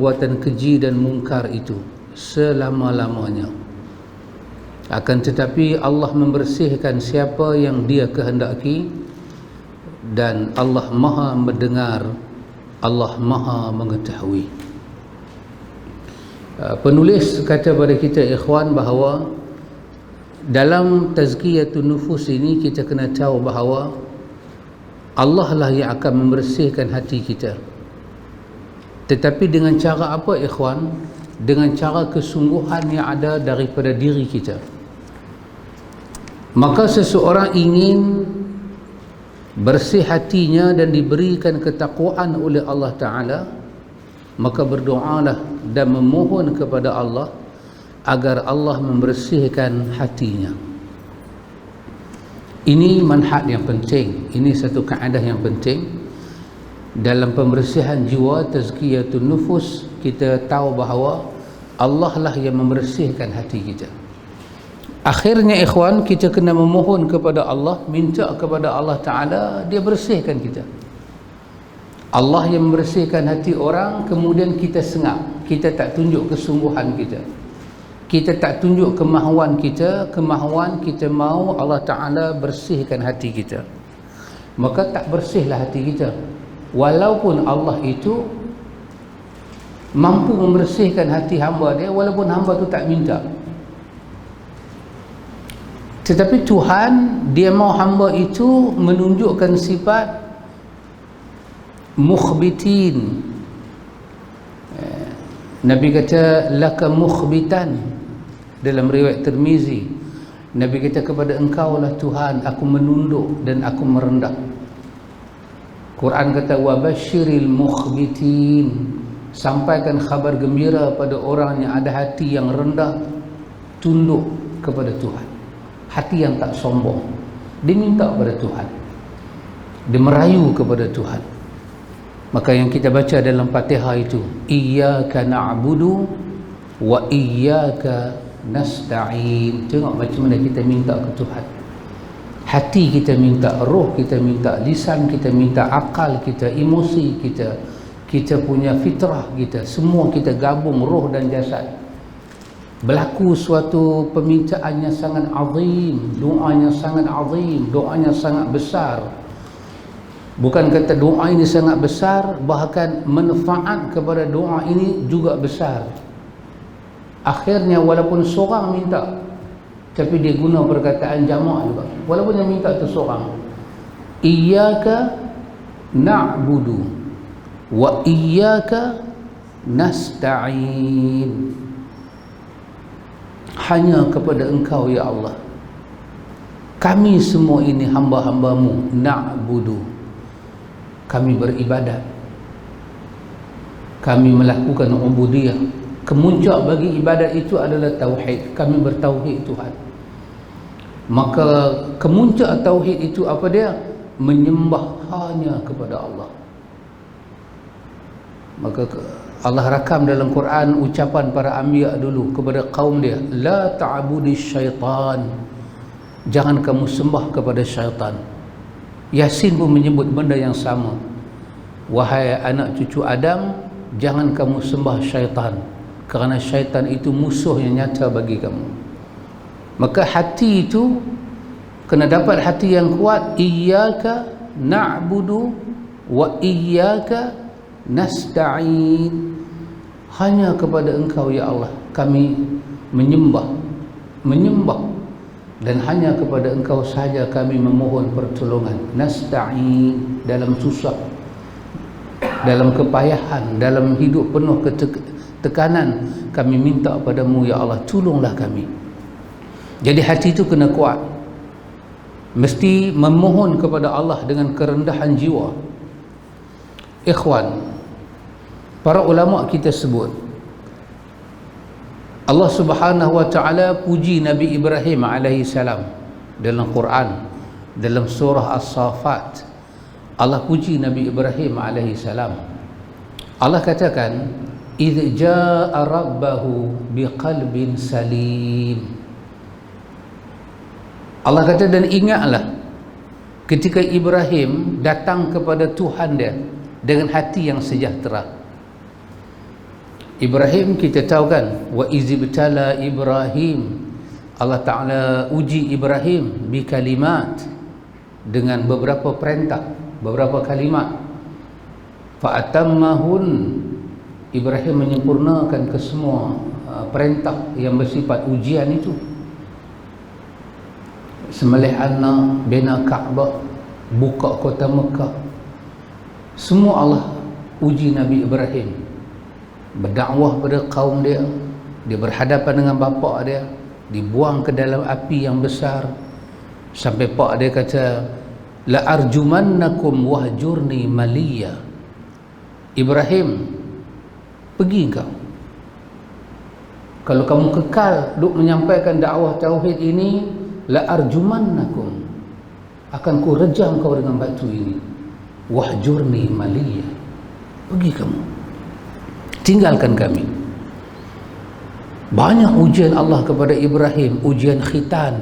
perbuatan keji dan mungkar itu selama-lamanya. Akan tetapi Allah membersihkan siapa yang Dia kehendaki, dan Allah Maha mendengar, Allah Maha mengetahui. Penulis kata pada kita ikhwan bahawa dalam tazkiyatun nufus ini kita kena tahu bahawa Allah lah yang akan membersihkan hati kita. Tetapi dengan cara apa ikhwan? Dengan cara kesungguhan yang ada daripada diri kita. Maka seseorang ingin bersih hatinya dan diberikan ketakwaan oleh Allah Ta'ala, maka berdoalah dan memohon kepada Allah agar Allah membersihkan hatinya. Ini manhaj yang penting, ini satu kaedah yang penting dalam pembersihan jiwa, tazkiyatun nufus. Kita tahu bahawa Allah lah yang membersihkan hati kita. Akhirnya ikhwan, kita kena memohon kepada Allah, minta kepada Allah Ta'ala, Dia bersihkan kita. Allah yang membersihkan hati orang, kemudian kita sengap, kita tak tunjuk kesungguhan kita, kita tak tunjuk kemahuan kita mahu Allah Ta'ala bersihkan hati kita, maka tak bersihlah hati kita. Walaupun Allah itu mampu membersihkan hati hamba Dia, walaupun hamba tu tak minta. Tetapi Tuhan, Dia mahu hamba itu menunjukkan sifat mukhbitin. Nabi kata laka mukhbitan dalam riwayat Tirmizi. Nabi kata kepada engkau lah Tuhan aku menunduk dan aku merendah. Quran kata wabasyiril mukhbitin, sampaikan khabar gembira pada orang yang ada hati yang rendah, tunduk kepada Tuhan, hati yang tak sombong. Dia minta kepada Tuhan, dia merayu kepada Tuhan. Maka yang kita baca dalam Fatihah itu, iyyaka na'budu wa iyyaka nasta'in. Tengok macam mana kita minta ke Tuhan. Hati kita minta, roh kita minta, lisan kita minta, akal kita, emosi kita, kita punya fitrah kita, semua kita gabung, roh dan jasad. Berlaku suatu permintaan yang sangat azim, doanya sangat azim, doanya sangat besar. Bukan kata doa ini sangat besar, bahkan manfaat kepada doa ini juga besar. Akhirnya walaupun seorang minta, tapi dia guna perkataan jamak juga, walaupun yang minta itu seorang. Iyyaka na'budu wa iyyaka nasta'in. Hanya kepada Engkau ya Allah kami semua ini hamba-hambamu, na'budu, kami beribadat, kami melakukan ubudiyah. Kemuncak bagi ibadat itu adalah tauhid, kami bertauhid Tuhan. Maka kemuncak tauhid itu apa dia? Menyembah hanya kepada Allah. Maka Allah rakam dalam Quran ucapan para anbiya dulu kepada kaum dia, la ta'budi syaitan, jangan kamu sembah kepada syaitan. Yasin pun menyebut benda yang sama, wahai anak cucu Adam, jangan kamu sembah syaitan, kerana syaitan itu musuh yang nyata bagi kamu. Maka hati itu kena dapat hati yang kuat. Iyyaka na'budu wa iyyaka nasta'in. Hanya kepada Engkau ya Allah kami menyembah, dan hanya kepada Engkau sahaja kami memohon pertolongan. Nasta'in, dalam susah, dalam kepayahan, dalam hidup penuh tekanan, kami minta padamu ya Allah, tolonglah kami. Jadi hati itu kena kuat, mesti memohon kepada Allah dengan kerendahan jiwa. Ikhwan, para ulama kita sebut Allah Subhanahu wa ta'ala puji Nabi Ibrahim alaihi salam dalam Quran, dalam surah As-Saffat. Allah puji Nabi Ibrahim alaihi salam. Allah katakan idh jaa rabbahu biqalbin salim. Allah kata, dan ingatlah ketika Ibrahim datang kepada Tuhan dia dengan hati yang sejahtera. Ibrahim kita tahu kan, wa izibtala Ibrahim, Allah Ta'ala uji Ibrahim bi kalimat, dengan beberapa perintah, beberapa kalimat. Fa'atammahun, Ibrahim menyempurnakan ke semua perintah yang bersifat ujian itu. Sembelih anak, bina Kaabah, buka kota Mekah, semua Allah uji Nabi Ibrahim. Berdakwah pada kaum dia, dia berhadapan dengan bapa dia, dibuang ke dalam api yang besar, sampai pak dia kata, la arjumannakum wahjurni maliya. Ibrahim, pergi kau, kalau kamu kekal duk menyampaikan dakwah tauhid ini, la arjumannakum, akan ku rejam kau dengan batu ini. Wahjurni maliya, pergi kamu, tinggalkan kami. Banyak ujian Allah kepada Ibrahim, ujian khitan,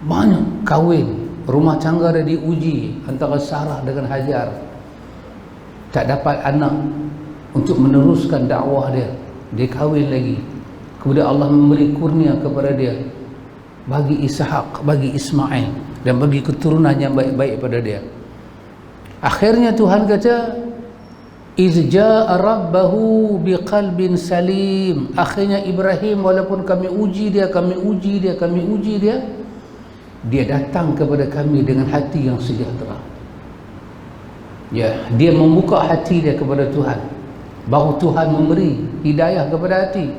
banyak kahwin, rumah tangga dia diuji antara Sarah dengan Hajar, tak dapat anak untuk meneruskan dakwah dia, dia kahwin lagi, kemudian Allah memberi kurnia kepada dia, bagi Ishak, bagi Ismail, dan bagi keturunan yang baik-baik pada dia. Akhirnya Tuhan kata, iz jaa rabbahu biqalbin salim. Akhirnya Ibrahim, walaupun kami uji dia, dia datang kepada kami dengan hati yang sejahtera. Ya, dia membuka hati dia kepada Tuhan, baru Tuhan memberi hidayah kepada hati.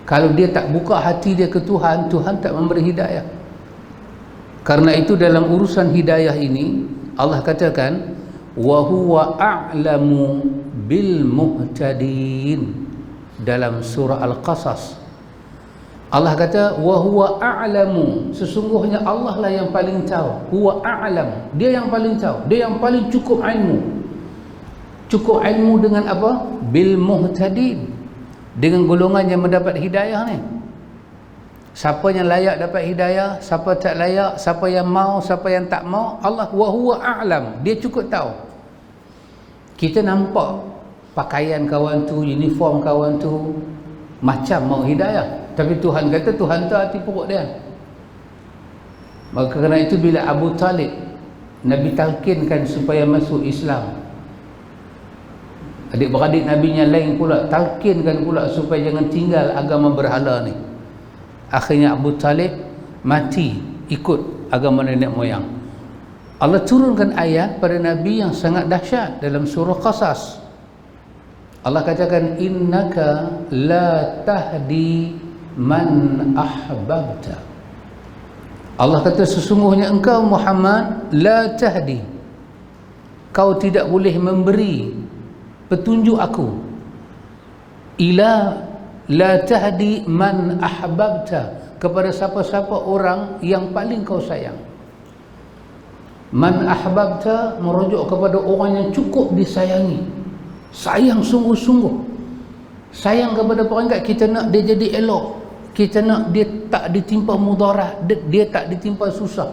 Kalau dia tak buka hati dia ke Tuhan, Tuhan tak memberi hidayah. Karena itu dalam urusan hidayah ini Allah katakan, wa huwa a'lamu bil muhtadin, dalam surah Al-Qasas. Allah kata, wa huwa a'lamu, sesungguhnya Allah lah yang paling tahu. Huwa a'lam, dia yang paling tahu, dia yang paling cukup ilmu. Cukup ilmu dengan apa? Bil muhtadin, dengan golongan yang mendapat hidayah ni. Siapa yang layak dapat hidayah, siapa tak layak, siapa yang mau, siapa yang tak mau, Allah wa huwa a'lam, dia cukup tahu. Kita nampak pakaian kawan tu, uniform kawan tu macam mau hidayah, tapi Tuhan kata Tuhan tahu hati perut dia. Maka kerana itu bila Abu Talib Nabi talkinkan supaya masuk Islam, adik-beradik Nabi yang lain pula talkinkan pula supaya jangan tinggal agama berhala ni. Akhirnya Abu Talib mati ikut agama nenek moyang. Allah turunkan ayat pada Nabi yang sangat dahsyat dalam surah Qasas. Allah katakan, innaka la tahdi man ahbabta. Allah kata, sesungguhnya engkau Muhammad la tahdi, kau tidak boleh memberi petunjuk aku, ila la tahdi man ahbabta, kepada siapa-siapa orang yang paling kau sayang. Man ahbabta merujuk kepada orang yang cukup disayangi, sayang sungguh-sungguh, sayang kepada perangkat. Kita nak dia jadi elok, kita nak dia tak ditimpa mudarat, dia tak ditimpa susah,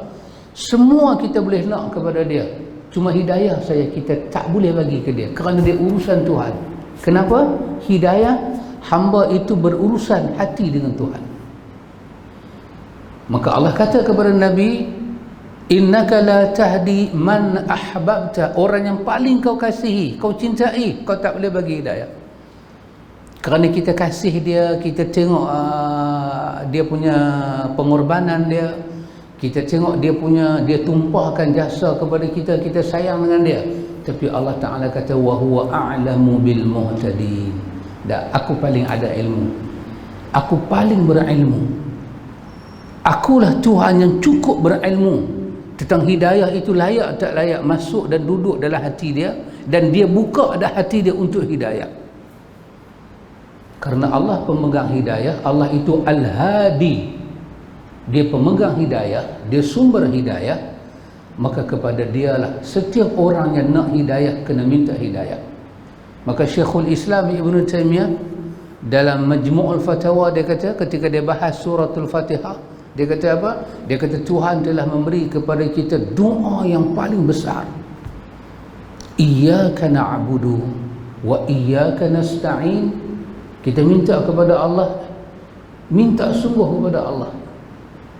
semua kita boleh nak kepada dia. Cuma hidayah saya kita tak boleh bagi ke dia, kerana dia urusan Tuhan. Kenapa? Hidayah hamba itu berurusan hati dengan Tuhan. Maka Allah kata kepada Nabi, innaka la tahdi man ahbabta, orang yang paling kau kasihi, kau cintai, kau tak boleh bagi hidayah. Kerana kita kasih dia, kita tengok dia punya pengorbanan dia, kita tengok dia tumpahkan jasa kepada kita, kita sayang dengan dia. Tapi Allah Ta'ala kata, wa huwa a'lamu bil muhtadin, dan aku paling ada ilmu, aku paling berilmu, akulah Tuhan yang cukup berilmu tentang hidayah itu layak tak layak masuk dan duduk dalam hati dia, dan dia buka dah hati dia untuk hidayah. Karena Allah pemegang hidayah, Allah itu Al-Hadi, dia pemegang hidayah, dia sumber hidayah. Maka kepada dialah setiap orang yang nak hidayah kena minta hidayah. Maka Syekhul Islam Ibn Taymiyah dalam Majmu'ul Fatawa dia kata, ketika dia bahas suratul Fatihah, dia kata apa? Dia kata Tuhan telah memberi kepada kita doa yang paling besar. Iyyaka na'budu wa iyyaka nasta'in Kita minta kepada Allah, minta sungguh kepada Allah,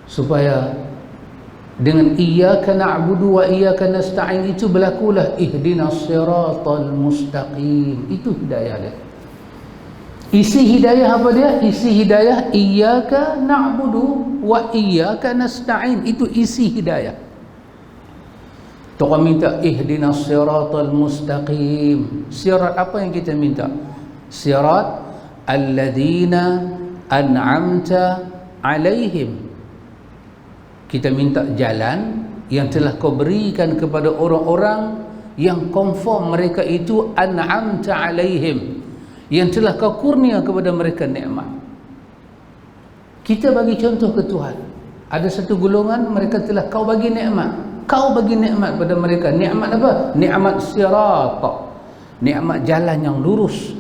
supaya dengan iyyaka na'budu wa iyyaka nasta'in itu berlakulah ihdinas siratal mustaqim. Itu hidayah dia. Isi hidayah apa dia? Isi hidayah iyyaka na'budu wa iyyaka nasta'in. Itu isi hidayah. Tuhan minta ihdinas siratal mustaqim. Sirat apa yang kita minta? Sirat alladzina an'amta alaihim. Kita minta jalan yang telah kau berikan kepada orang-orang yang confirm mereka itu an'amta alaihim, yang telah kau kurnia kepada mereka nikmat. Kita bagi contoh ke Tuhan, ada satu golongan mereka telah kau bagi nikmat, kau bagi nikmat pada mereka. Nikmat apa? Nikmat sirat, nikmat jalan yang lurus.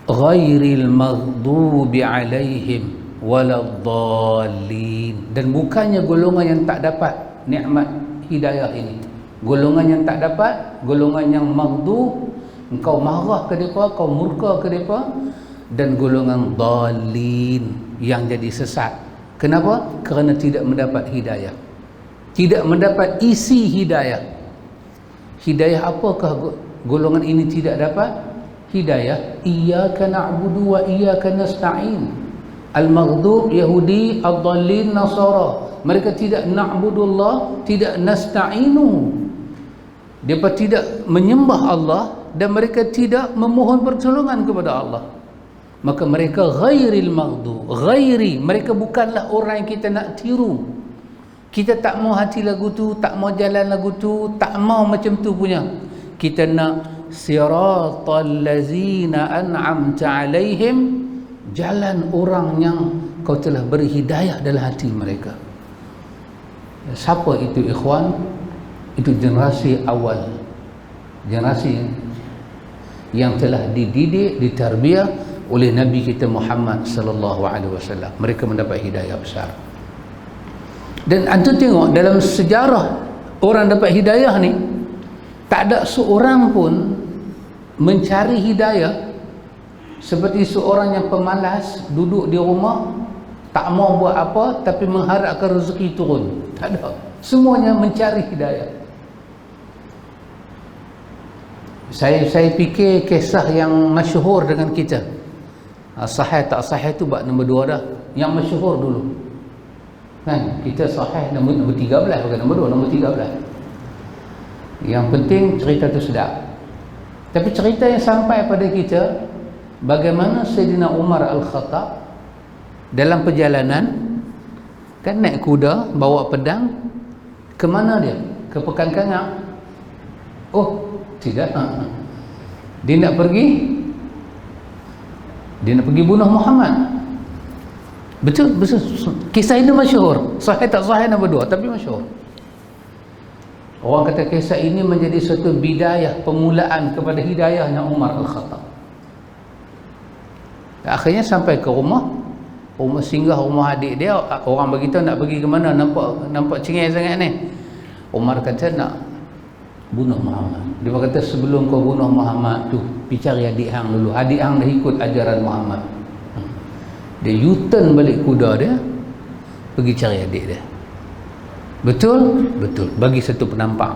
Ghairil maghdubi alaihim waladdallin. Dan bukannya golongan yang tak dapat nikmat hidayah ini, golongan yang tak dapat, golongan yang maghdub, engkau marah ke depa, kau murka ke depa, dan golongan dhalin yang jadi sesat. Kenapa? Kerana tidak mendapat hidayah, tidak mendapat isi hidayah. Hidayah apakah golongan ini tidak dapat? Hidayah iyyaka na'budu wa iyyaka nasta'in. Al-maghdub Yahudi, ad-dallin Nasara. Mereka tidak na'budullah, tidak nasta'inu. Mereka tidak menyembah Allah dan mereka tidak memohon pertolongan kepada Allah. Maka mereka ghairil maghdub, ghairi, mereka bukanlah orang yang kita nak tiru. Kita tak mau hati lagu tu, tak mau jalan lagu tu, tak mau macam tu punya. Kita nak siratal ladzina an'amta alaihim, jalan orang yang kau telah beri hidayah dalam hati mereka. Siapa itu ikhwan? Itu generasi awal, generasi yang telah dididik, ditarbiyah oleh Nabi kita Muhammad sallallahu alaihi wasallam. Mereka mendapat hidayah besar. Dan antum tengok dalam sejarah orang dapat hidayah ni, tak ada seorang pun mencari hidayah seperti seorang yang pemalas duduk di rumah, tak mau buat apa tapi mengharapkan rezeki turun. Tak ada. Semuanya mencari hidayah. Saya fikir kisah yang masyhur dengan kita, sahih tak sahih tu bab nombor 2 dah. Yang masyhur dulu kan, kita sahih nombor 13, bukan nombor 2, nombor 13. Yang penting cerita tu sedap. Tapi cerita yang sampai pada kita, bagaimana Sayyidina Umar Al-Khattab dalam perjalanan kan naik kuda, bawa pedang, ke mana dia? Ke Pekan Kangak. Oh, tidak. Dia nak pergi bunuh Muhammad. Betul, betul. Kisah ini masyhur. Sahih tak sahih nombor 2, tapi masyhur. Orang kata kisah ini menjadi satu bidayah, permulaan kepada hidayahnya Umar Al-Khattab. Akhirnya sampai ke rumah singgah rumah adik dia. Orang beritahu nak pergi ke mana, nampak cengeng sangat ni. Umar kata nak bunuh Muhammad. Dia kata sebelum kau bunuh Muhammad tu, pergi cari adik hang dulu. Adik hang dah ikut ajaran Muhammad. Dia U-turn balik kuda dia, pergi cari adik dia. Betul? Betul. Bagi satu penampak.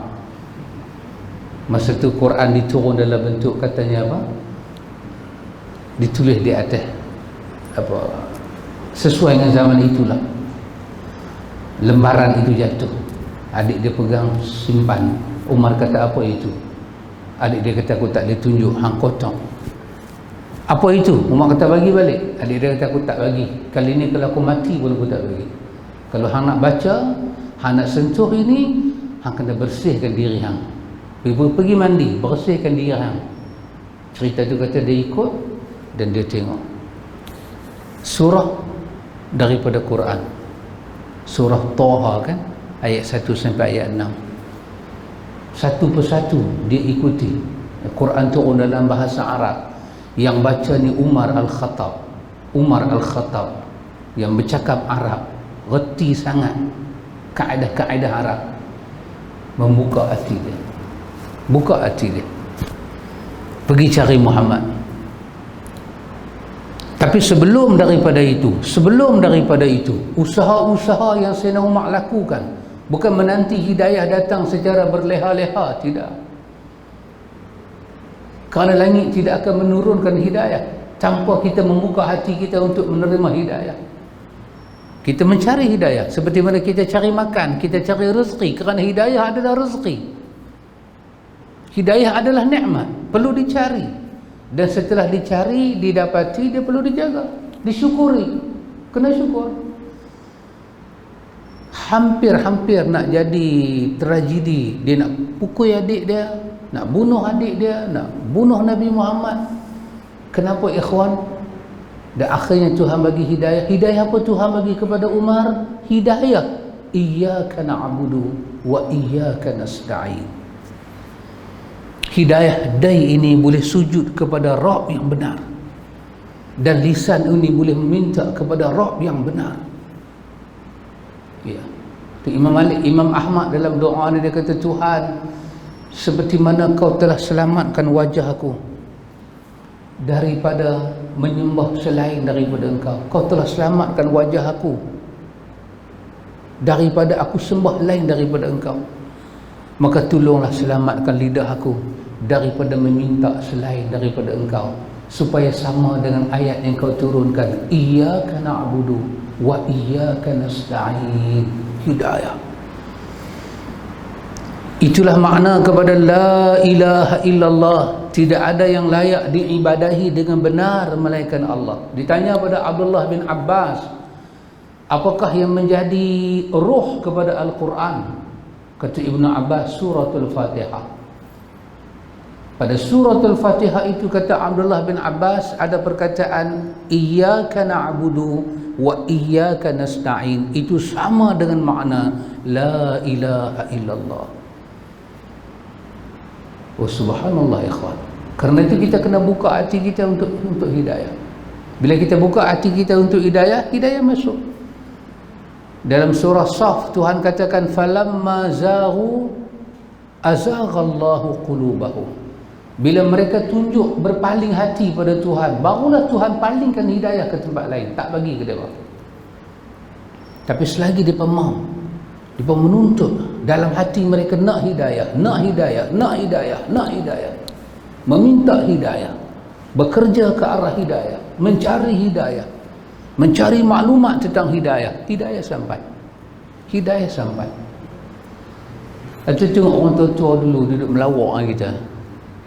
Masa tu Quran diturun dalam bentuk katanya apa? Ditulis di atas apa? Sesuai dengan zaman itulah. Lembaran itu jatuh. Adik dia pegang, simpan. Umar kata apa itu? Adik dia kata aku tak boleh tunjuk, hang kotak. Apa itu? Umar kata bagi balik. Adik dia kata aku tak bagi. Kali ni kalau aku mati pun aku tak bagi. Kalau hang nak baca, hang nak sentuh ini, hang kena bersihkan diri hang. Pergi mandi, bersihkan diri hang. Cerita tu kata dia ikut dan dia tengok surah daripada Quran, surah Taha kan, ayat 1 sampai ayat 6. Satu persatu dia ikuti. Quran turun dalam bahasa Arab. Yang baca ni Umar Al-Khattab. Umar Al-Khattab yang bercakap Arab, reti sangat kaedah-kaedah Arab. Membuka hati dia, buka hati dia, pergi cari Muhammad. Tapi sebelum daripada itu, usaha-usaha yang Sayyidina Umar lakukan bukan menanti hidayah datang secara berleha-leha, tidak. Kerana langit tidak akan menurunkan hidayah tanpa kita membuka hati kita untuk menerima hidayah. Kita mencari hidayah seperti mana kita cari makan, kita cari rezeki, kerana hidayah adalah rezeki. Hidayah adalah nikmat, perlu dicari. Dan setelah dicari, didapati, dia perlu dijaga, disyukuri. Kena syukur. Hampir-hampir nak jadi tragedi, dia nak pukul adik dia, nak bunuh adik dia, nak bunuh Nabi Muhammad. Kenapa ikhwan? Dan akhirnya Tuhan bagi hidayah. Hidayah apa Tuhan bagi kepada Umar? Hidayah iyyaka na'budu wa iyyaka nasta'in. Hidayah dai ini boleh sujud kepada Rabb yang benar, dan lisan ini boleh meminta kepada Rabb yang benar. Ya. Imam Ahmad dalam doa dia kata, Tuhan, seperti mana kau telah selamatkan wajah aku daripada menyembah selain daripada engkau. Kau telah selamatkan wajah aku daripada aku sembah lain daripada engkau. Maka tolonglah selamatkan lidah aku daripada meminta selain daripada engkau, supaya sama dengan ayat yang kau turunkan, iyyaka na'budu wa iyyaka nasta'in. Hidayah. Itulah makna kepada la ilaha illallah. Tidak ada yang layak diibadahi dengan benar melainkan Allah. Ditanya pada Abdullah bin Abbas, apakah yang menjadi ruh kepada Al-Quran? Kata Ibnu Abbas, suratul Fatihah. Pada suratul Fatihah itu, kata Abdullah bin Abbas, ada perkataan iyyaka na'budu wa iyyaka nasta'in. Itu sama dengan makna la ilaha illallah. Oh subhanallah ikhwan. Kerana itu kita kena buka hati kita untuk hidayah. Bila kita buka hati kita untuk hidayah, hidayah masuk. Dalam surah Saf Tuhan katakan, falamma zaghu azaghallahu qulubahum. Bila mereka tunjuk berpaling hati pada Tuhan, barulah Tuhan palingkan hidayah ke tempat lain, tak bagi ke dia. Tapi selagi dia mau, dia menuntut dalam hati mereka nak hidayah, nak hidayah, nak hidayah, nak hidayah, meminta hidayah, bekerja ke arah hidayah, mencari hidayah, mencari maklumat tentang hidayah, hidayah sampai. Hidayah sampai. Atau tengok orang tua-tua dulu duduk melawak kita.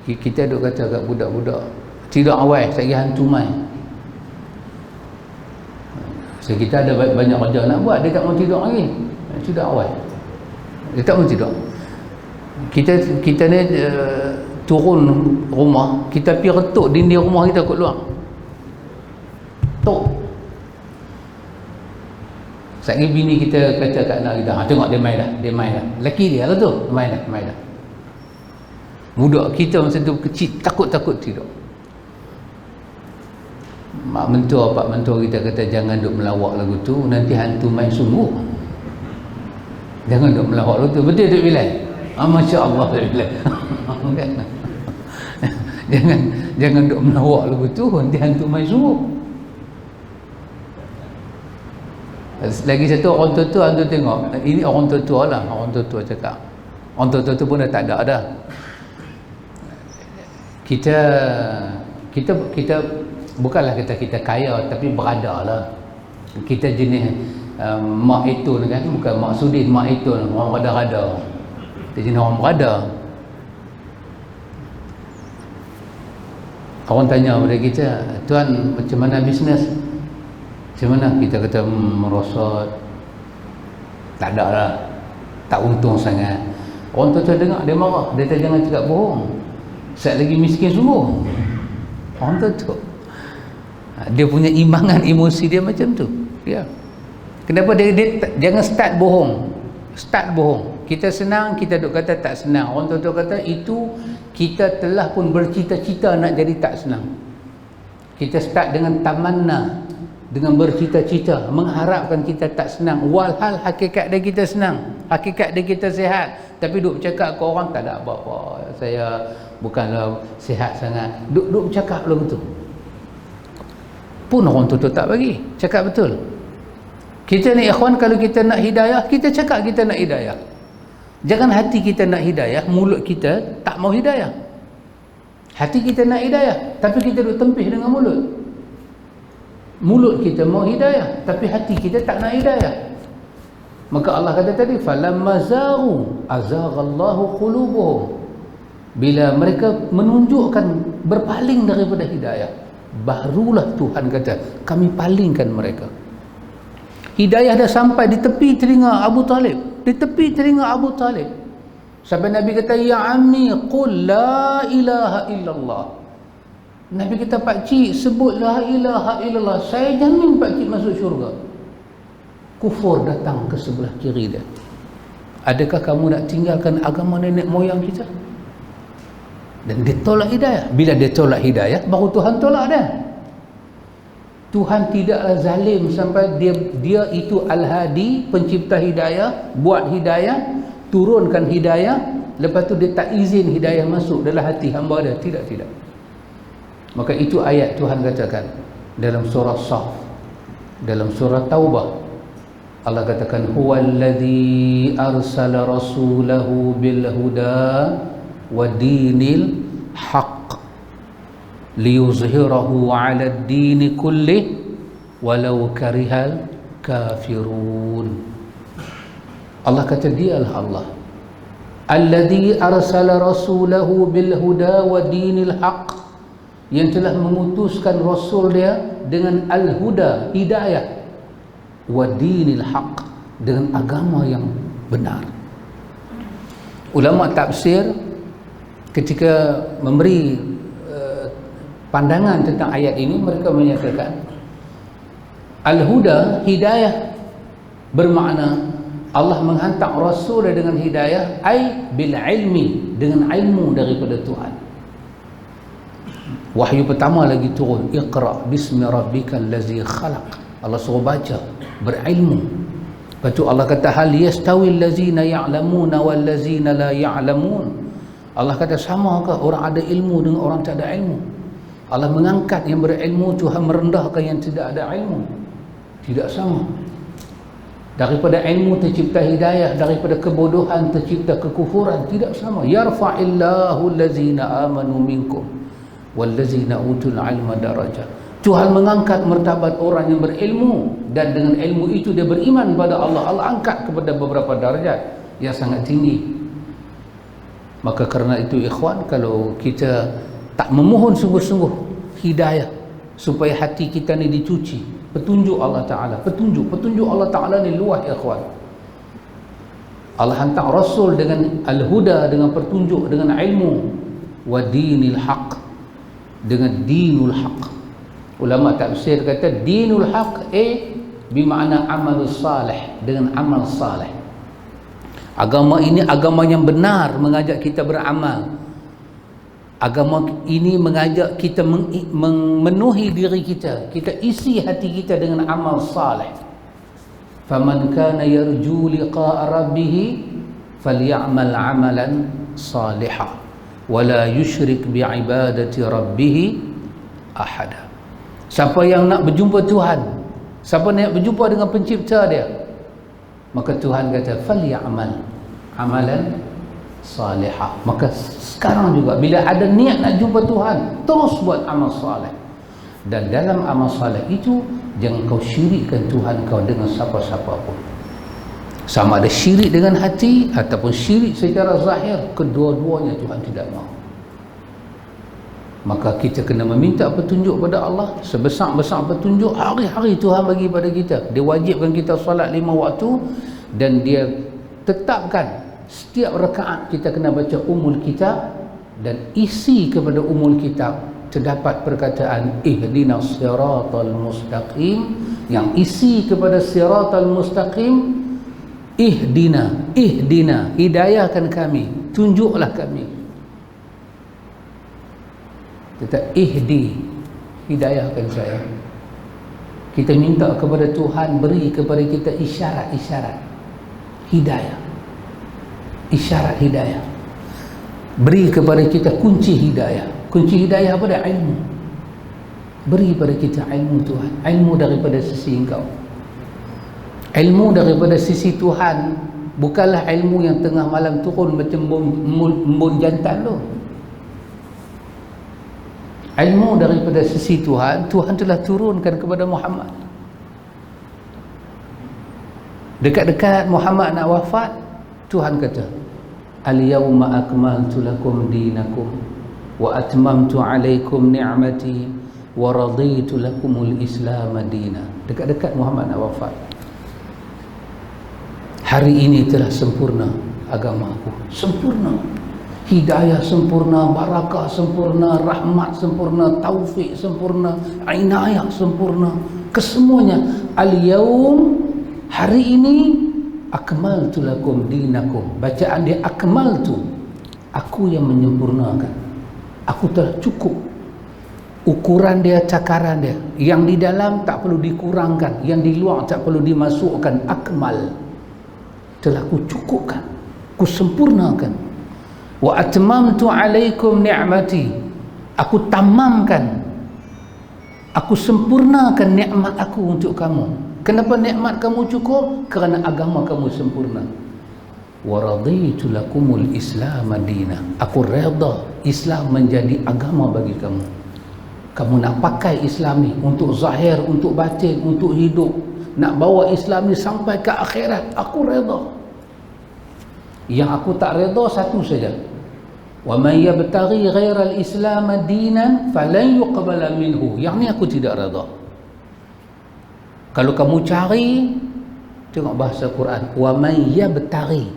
Kita duduk kata kat budak-budak, tidak awal, saya hantu mai. So, kita ada banyak kerja nak buat, dia tak mau tidur lagi. Tidak awal. Dia tak mau tidur. Kita ni turun rumah, kita pergi retuk dinding rumah kita kat luar. Tok. Sekali bini kita kata kat anak kita, tengok dia main dah. Lelaki dia lah tu, main dah. Budak kita masa tu kecil, takut tidur. Mak mentua, pak mentua kita kata, jangan duk melawak lagu tu, nanti hantu main sungguh. Jangan duk melawak lagu tu. Betul tak Bilal? Masya Allah Bilal. jangan duk melawak lagu tu, nanti hantu main sungguh. Lagi satu orang tua hantu tengok. Ini orang tua lah, orang tua cakap. Orang tua pun dah tak ada dah. Kita bukanlah kita kaya, tapi berada lah. Kita jenis mak itun kan, bukan mak sudin, mak itun, orang rada-rada. Kita jenis orang berada. Orang tanya kepada kita, tuan macam mana bisnes? Macam mana? Kita kata merosot, tak ada lah, tak untung sangat. Orang tua dengar, dia marah, dia kata jangan cakap bohong, saya lagi miskin sungguh. Orang tua dia punya imangan emosi dia macam tu. Ya. Kenapa dia jangan start bohong. Kita senang, kita duk kata tak senang. Orang tua kata itu kita telah pun bercita-cita nak jadi tak senang. Kita start dengan tamanna, dengan bercita-cita, mengharapkan kita tak senang, walhal hakikat dia kita senang, hakikat dia kita sihat, tapi duk bercakap ke orang tak ada apa-apa, saya bukanlah sihat sangat, duk bercakap lah betul. pun orang tu tak bagi. Cakap betul. Kita ni ikhwan, kalau kita nak hidayah, kita cakap kita nak hidayah. Jangan hati kita nak hidayah, mulut kita tak mau hidayah. Hati kita nak hidayah, tapi kita duk tempih dengan mulut. Mulut kita mau hidayah, tapi hati kita tak nak hidayah. Maka Allah kata tadi, falamma zaghu azaghallahu qulubuhum. Bila mereka menunjukkan berpaling daripada hidayah, barulah Tuhan kata, kami palingkan mereka. Hidayah dah sampai di tepi telinga Abu Talib, di tepi telinga Abu Talib. Sampai Nabi kata, ya ammi qul la ilaha illallah. Nabi kata, pakcik sebut la ilaha illallah, saya jamin pakcik masuk syurga. Kufur datang ke sebelah kiri dia. Adakah kamu nak tinggalkan agama nenek moyang kita? Dan dia tolak hidayah. Bila dia tolak hidayah, baru Tuhan tolak dia. Tuhan tidaklah zalim sampai dia itu Al-Hadi, pencipta hidayah, buat hidayah, turunkan hidayah, lepas tu dia tak izin hidayah masuk dalam hati hamba dia. Tidak. Maka itu ayat Tuhan katakan dalam surah Saf, dalam surah Taubah. Allah katakan, huwallazi arsala rasulahu bil huda wa dinil haqq liyuzhirahu 'ala ad-din kullih walau karihal kafirun. Allah kata, dialah Allah alladzi arsala rasulahu bil huda wa dinil haqq, yang telah mengutuskan rasul dia dengan al-huda, hidayah, wa dinil haqq, dengan agama yang benar. Ulama tafsir ketika memberi pandangan tentang ayat ini, mereka menyatakan al-huda, hidayah, bermakna Allah menghantar rasul dengan hidayah, ai bil ilmi, dengan ilmu daripada Tuhan. Wahyu pertama lagi turun, iqra bismi rabbikal ladzi khalaq. Allah suruh baca, berilmu. Lepas tu Allah kata, hal yastawi allazina ya'lamuna wal ladzina la ya'lamun. Allah kata, samakah orang ada ilmu dengan orang tak ada ilmu? Allah mengangkat yang berilmu, Tuhan merendahkan yang tidak ada ilmu. Tidak sama. Daripada ilmu tercipta hidayah, daripada kebodohan tercipta kekufuran, tidak sama. Yarfa'illahu allazina amanu minkum wallazina utul ilma darajat. Tuhan mengangkat martabat orang yang berilmu, dan dengan ilmu itu dia beriman pada Allah. Allah angkat kepada beberapa darjat yang sangat tinggi. Maka kerana itu ikhwan, kalau kita tak memohon sungguh-sungguh hidayah supaya hati kita ni dicuci, petunjuk Allah Ta'ala, petunjuk Allah Ta'ala ni luas ikhwan. Allah hantar rasul dengan al-huda, dengan petunjuk, dengan ilmu, wa dinil haq, dengan dinul haq. Ulama tafsir kata dinul haq bermakna amal salih, dengan amal salih. Agama ini agama yang benar, mengajak kita beramal. Agama ini mengajak kita memenuhi diri kita, kita isi hati kita dengan amal salih. Faman kana yarju liqa'a rabbih falyamal 'amalan salihan wa la yusyrik bi'ibadati rabbih ahada. Siapa yang nak berjumpa Tuhan, siapa nak berjumpa dengan pencipta dia, maka Tuhan kata falyamal amalan salihah. Maka sekarang juga bila ada niat nak jumpa Tuhan, terus buat amal salih. Dan dalam amal salih itu, jangan kau syirikkan Tuhan kau dengan siapa-siapa pun. Sama ada syirik dengan hati ataupun syirik secara zahir, kedua-duanya Tuhan tidak mahu. Maka kita kena meminta petunjuk pada Allah, sebesar-besar petunjuk hari-hari Tuhan bagi pada kita. Dia wajibkan kita solat 5 waktu, dan dia tetapkan setiap rakaat kita kena baca Ummul Kitab, dan isi kepada Ummul Kitab terdapat perkataan ihdinas siratal mustaqim, yang isi kepada siratal mustaqim, ihdina, hidayahkan kami, tunjuklah kami. Kita hidayahkan saya. Kita minta kepada Tuhan beri kepada kita isyarat-isyarat hidayah, isyarat hidayah. Beri kepada kita kunci hidayah. Kunci hidayah apa dah? Ilmu. Beri pada kita ilmu Tuhan, ilmu daripada sisi Engkau. Ilmu daripada sisi Tuhan bukanlah ilmu yang tengah malam turun macam embun jantan tu. Ilmu daripada sisi Tuhan, Tuhan telah turunkan kepada Muhammad. Dekat-dekat Muhammad nak wafat, Tuhan kata, al-yawma akmaltu lakum dinakum wa atmamtu alaikum ni'mati wa raditu lakumul islam dina. Dekat-dekat Muhammad nak wafat, hari ini telah sempurna agamaku, sempurna, hidayah sempurna, barakah sempurna, rahmat sempurna, taufik sempurna, inayah sempurna, kesemuanya. Al-yawm, hari ini, akmaltu lakum dinakum. Bacaan dia akmaltu, aku yang menyempurnakan, aku telah cukup. Ukuran dia, cakaran dia, yang di dalam tak perlu dikurangkan, yang di luar tak perlu dimasukkan. Akmal, telah ku cukupkan, ku sempurnakan. Wa atmamtu alaikum ni'mati, aku tamamkan, aku sempurnakan nikmat aku untuk kamu. Kenapa nikmat kamu cukup? Kerana agama kamu sempurna. Wa raditu lakumul islam dina, aku redha Islam menjadi agama bagi kamu. Kamu nak pakai Islam ni untuk zahir, untuk batin, untuk hidup, nak bawa Islam ni sampai ke akhirat, aku redha. Yang aku tak redha satu saja, wa man yabtaghi ghairal islam dinan falan yuqbala minhu. Yang ni aku tidak redha. Kalau kamu cari, tengok bahasa Quran, wa man yabtaghi.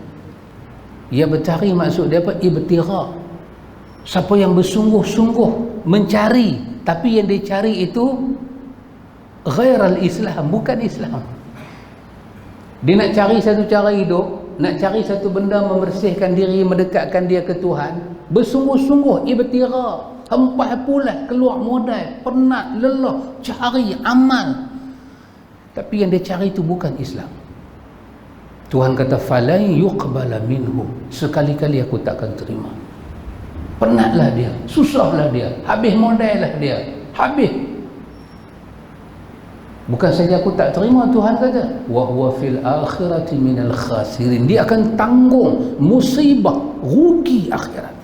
Yabtaghi maksud dia apa? Ibtigha. Siapa yang bersungguh-sungguh mencari, tapi yang dia cari itu ghairal Islam, bukan Islam. Dia nak cari satu cara hidup, nak cari satu benda membersihkan diri, mendekatkan dia ke Tuhan, bersungguh-sungguh, ibtigha, hempah pulas, keluar modal, penat, lelah, cari amal, tapi yang dia cari itu bukan Islam. Tuhan kata falan yuqbala minhu, sekali-kali aku takkan terima. Penatlah dia, susahlah dia, habis modal lah dia, habis. Bukan saja aku tak terima, Tuhan kata wa huwa fil akhirati minal khasirin, dia akan tanggung musibah, rugi akhirat.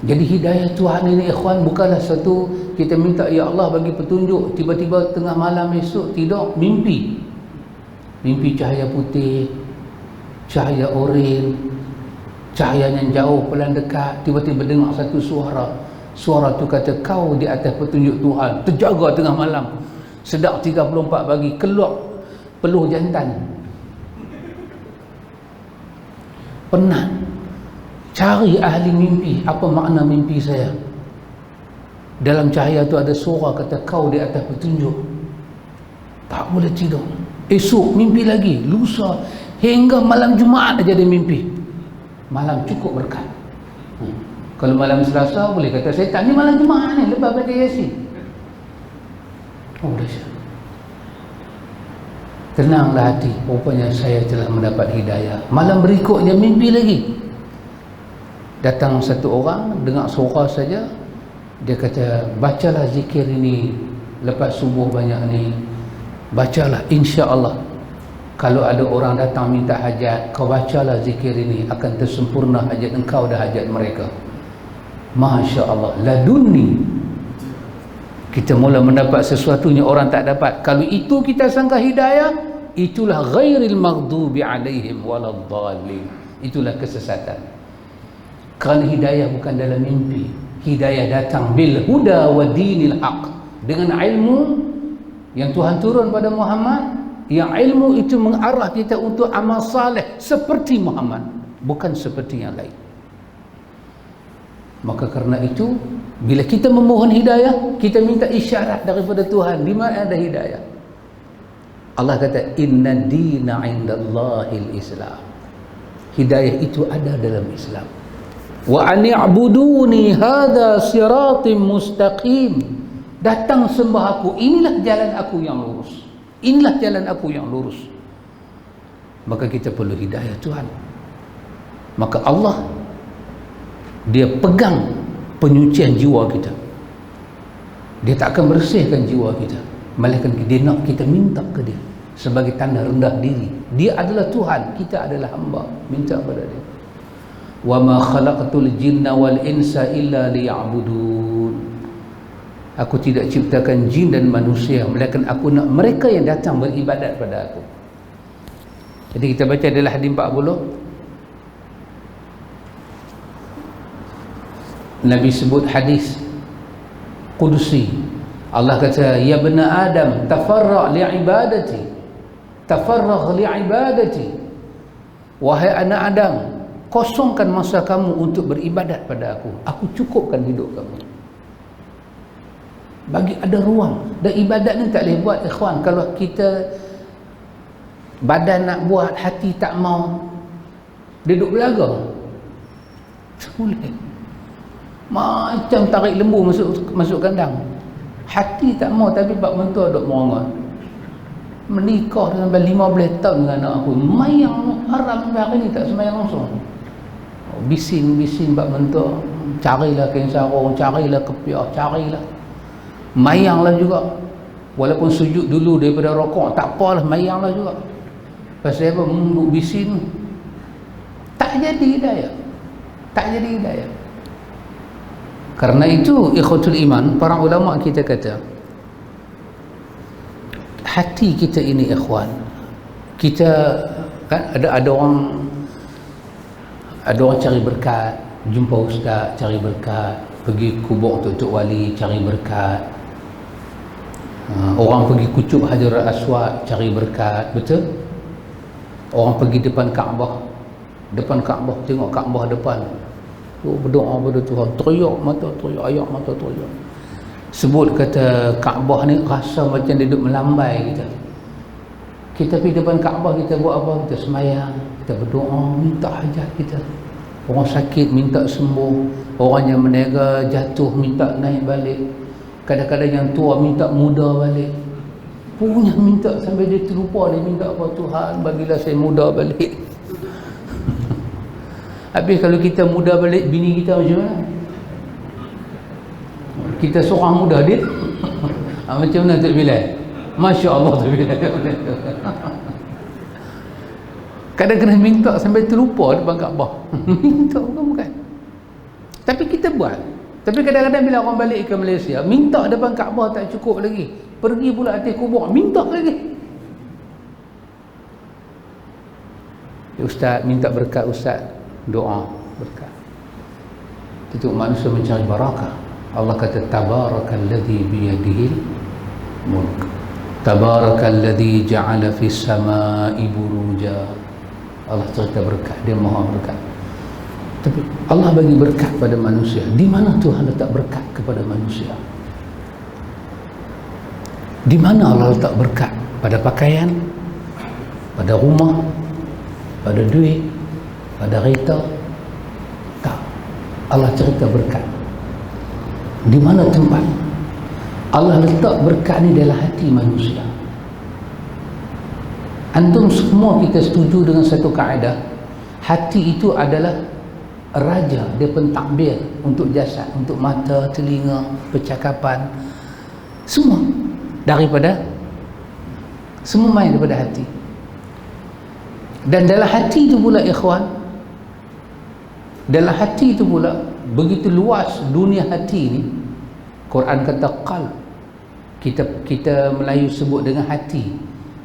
Jadi hidayah Tuhan ini ikhwan bukanlah satu kita minta ya Allah bagi petunjuk, tiba-tiba tengah malam esok tidak, mimpi cahaya putih, cahaya oranye, cahaya yang jauh pelan dekat, tiba-tiba dengar satu suara tu kata kau di atas petunjuk Tuhan, terjaga tengah malam, sedap 34 pagi, keluar peluh jantan, penat, cari ahli mimpi, apa makna mimpi saya. Dalam cahaya tu ada suara kata kau di atas petunjuk, tak boleh tidur. Esok mimpi lagi, lusa, hingga malam Jumaat aja dia mimpi. Malam cukup berkat. Kalau malam Selasa boleh kata setan, ni malam Jumaat ni lepas baca Yasin. Oh dahsyat. Tenanglah hati, rupanya saya telah mendapat hidayah. Malam berikutnya mimpi lagi. Datang satu orang, dengar suara saja, dia kata bacalah zikir ini lepas subuh banyak ni, bacalah, insya-Allah kalau ada orang datang minta hajat, kau bacalah zikir ini, akan tersempurna hajat engkau dan hajat mereka. Masya Allah, laduni, kita mula mendapat sesuatu yang orang tak dapat. Kalau itu kita sangka hidayah, itulah ghairil maghdubi alaihim waladdallin, itulah kesesatan. Kerana hidayah bukan dalam mimpi, hidayah datang bil huda wa dinil haq, dengan ilmu yang Tuhan turun pada Muhammad, yang ilmu itu mengarah kita untuk amal saleh seperti Muhammad, bukan seperti yang lain. Maka kerana itu, bila kita memohon hidayah, kita minta isyarat daripada Tuhan, di mana ada hidayah. Allah kata inna dina indallahil Islam, hidayah itu ada dalam Islam. Wa ani'buduni hadha siratim mustaqim, datang sembah aku, inilah jalan aku yang lurus, inilah jalan aku yang lurus. Maka kita perlu hidayah Tuhan. Maka Allah, dia pegang penyucian jiwa kita. Dia tak akan bersihkan jiwa kita, melainkan dia nak kita minta ke dia sebagai tanda rendah diri. Dia adalah Tuhan, kita adalah hamba, minta pada dia. Wa ma khalaqtul jinna wal insa illa liya'budun. Aku tidak ciptakan jin dan manusia, melainkan aku nak mereka yang datang beribadat pada aku. Jadi kita baca adalah hadis 40. Nabi sebut hadis Qudusi. Allah kata, ya bani Adam, tafarra' li'ibadati, tafarragh li'ibadati. Wahai anak Adam, kosongkan masa kamu untuk beribadat pada aku cukupkan hidup kamu. Bagi ada ruang. Dan ibadat ni tak boleh buat, ikhwan, kalau kita badan nak buat, hati tak mau, duduk belaga, tak boleh. Macam tarik lembu masuk kandang. Hati tak mau, tapi bab mentua duk merongot. Menikah sampai 15 tahun dengan anak aku, mayang haram sampai hari ni tak semayang langsung. Bising bab mentua, carilah kain sarung, carilah kepiah, carilah. Mayanglah juga. Walaupun sujud dulu daripada rokok, tak apalah, mayanglah juga. Pasal apa? Duk bising. Tak jadi hidayah. Tak jadi hidayah. Karena itu ikhwatul iman, para ulama kita kata, hati kita ini ikhwan, kita kan ada orang cari berkat, jumpa ustaz cari berkat, pergi kubur tok wali cari berkat, orang pergi kucuk Hajarul Aswad cari berkat, betul? Orang pergi depan Kaabah tengok Kaabah depan, berdoa pada Tuhan, teriak mata teriak, ayak mata teriak, sebut kata Kaabah ni rasa macam dia duduk melambai kita. Kita pergi depan Kaabah, kita buat apa? Kita semayang, kita berdoa, minta hajat kita. Orang sakit minta sembuh, orang yang menega jatuh minta naik balik, kadang-kadang yang tua minta muda balik. Punya minta sampai dia terlupa, dia minta apa? Tuhan bagilah saya muda balik. Habis kalau kita muda balik, bini kita macam mana? Kita seorang muda dia macam mana Tok Bilal? Masya Allah Tok Bilal. Kadang-kadang minta sampai terlupa depan Kaabah. Minta bukan. Tapi kita buat. Tapi kadang-kadang bila orang balik ke Malaysia, minta depan Kaabah tak cukup lagi, pergi pula atas kubur, minta lagi. Ustaz minta berkat, ustaz doa berkat. Itu manusia mencari barakah. Allah kata tabarakalladzi biyadihil mulk, tabarakalladzi ja'ala fis samaa'i buruja. Allah cerita berkat, dia maha berkat. Tapi Allah bagi berkat pada manusia. Di mana Tuhan letak berkat kepada manusia? Di mana Allah letak berkat? Pada pakaian, pada rumah, pada duit, pada kereta? Tak. Allah cerita berkat. Di mana tempat? Allah letak berkat ni dalam hati manusia. Antum semua kita setuju dengan satu kaedah, hati itu adalah raja, dia pentadbir untuk jasad, untuk mata, telinga, percakapan, semua main daripada hati. Dan dalam hati itu pula ikhwan, dalam hati itu pula begitu luas dunia hati ni. Quran kata qalb, kita Melayu sebut dengan hati,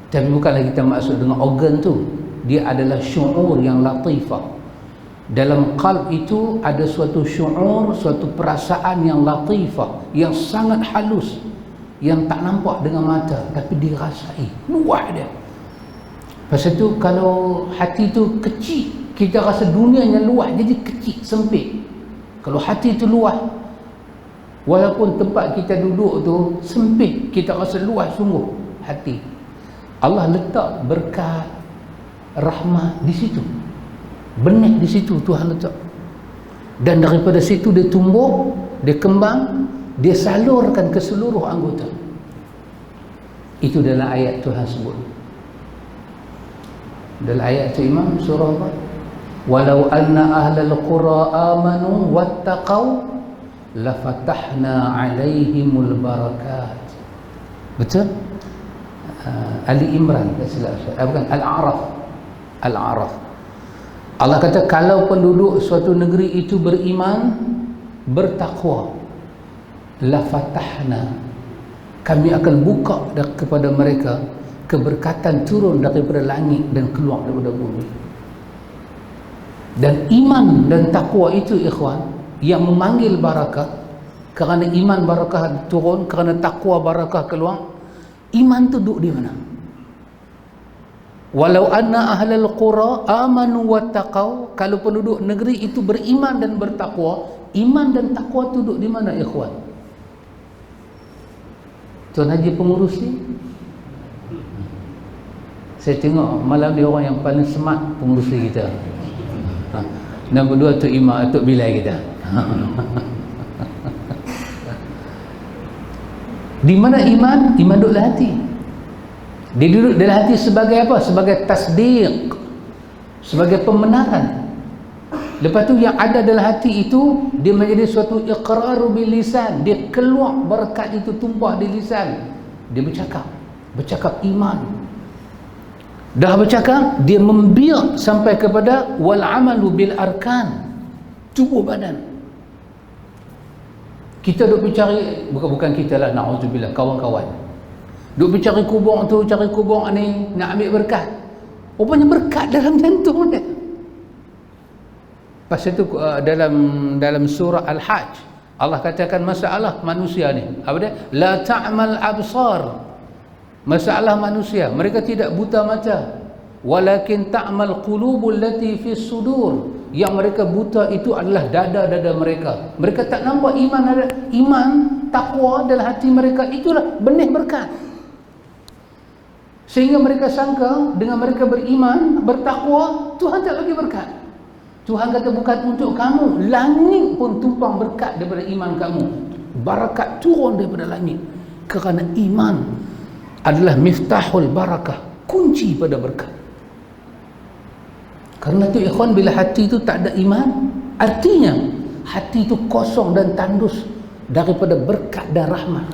tapi bukanlah kita maksud dengan organ tu. Dia adalah syu'ur yang latifah. Dalam qalb itu ada suatu syu'ur, suatu perasaan yang latifah, yang sangat halus, yang tak nampak dengan mata tapi dirasai, luas dia. Pasal tu kalau hati tu kecil, kita rasa dunianya luas, jadi kecil, sempit. Kalau hati tu luas, walaupun tempat kita duduk tu sempit, kita rasa luas sungguh hati. Allah letak berkat, rahmat di situ, benih di situ Tuhan letak. Dan daripada situ dia tumbuh, dia kembang, dia salurkan ke seluruh anggota. Itu dalam ayat Tuhan sebut. Dalam ayat tu Imam surah apa? Walau anna ahlal qura amanu wattaqau la fatahna alaihimul barakat. Betul? Ali Imran, bukan, Al-A'raf. Al-A'raf. Allah kata kalau penduduk suatu negeri itu beriman, bertakwa, la fatahna, kami akan buka kepada mereka keberkatan turun daripada langit dan keluar daripada bumi. Dan iman dan takwa itu ikhwan yang memanggil barakah. Kerana iman barakah turun, kerana takwa barakah keluar. Iman tu duduk di mana? Walau anna ahlal qura amanu wattaqau, kalau penduduk negeri itu beriman dan bertakwa, iman dan takwa tu duduk di mana ikhwan? Tuan Haji pengurus ni, saya tengok malam dia orang yang paling smart pengurus kita. Nombor 2 Tok Imam, Tok Bilal kita. Di mana iman? Iman duduk dalam hati. Dia duduk dalam hati sebagai apa? Sebagai tasdiq, sebagai pembenaran. Lepas tu yang ada dalam hati itu dia menjadi suatu iqraru bil lisan, dia keluar berkat itu tumpah di lisan. Dia bercakap iman. Dah bercakap, dia membiak sampai kepada wal amalu bil arkan, tubuh badan. Kita duk mencari, bukan kita lah, na'udzubillah, kawan-kawan duk mencari kubur tu, cari kubur ni, nak ambil berkat. Rupanya berkat dalam jantung dia. Pasal tu dalam surah Al-Hajj Allah katakan masalah manusia ni apa dia? La ta'mal absar. Masalah manusia, mereka tidak buta mata, walakin ta'mal qulubul lati fis sudur. Yang mereka buta itu adalah dada-dada mereka. Mereka tak nampak iman ada, iman, takwa dalam hati mereka, itulah benih berkat. Sehingga mereka sangka dengan mereka beriman, bertakwa, Tuhan tak bagi berkat. Tuhan kata bukan untuk kamu, langit pun tumpang berkat daripada iman kamu. Barakat turun daripada langit. Kerana iman adalah miftahul barakah, kunci pada berkat. Karena itu ikhwan, bila hati itu tak ada iman, artinya hati itu kosong dan tandus daripada berkat dan rahmat.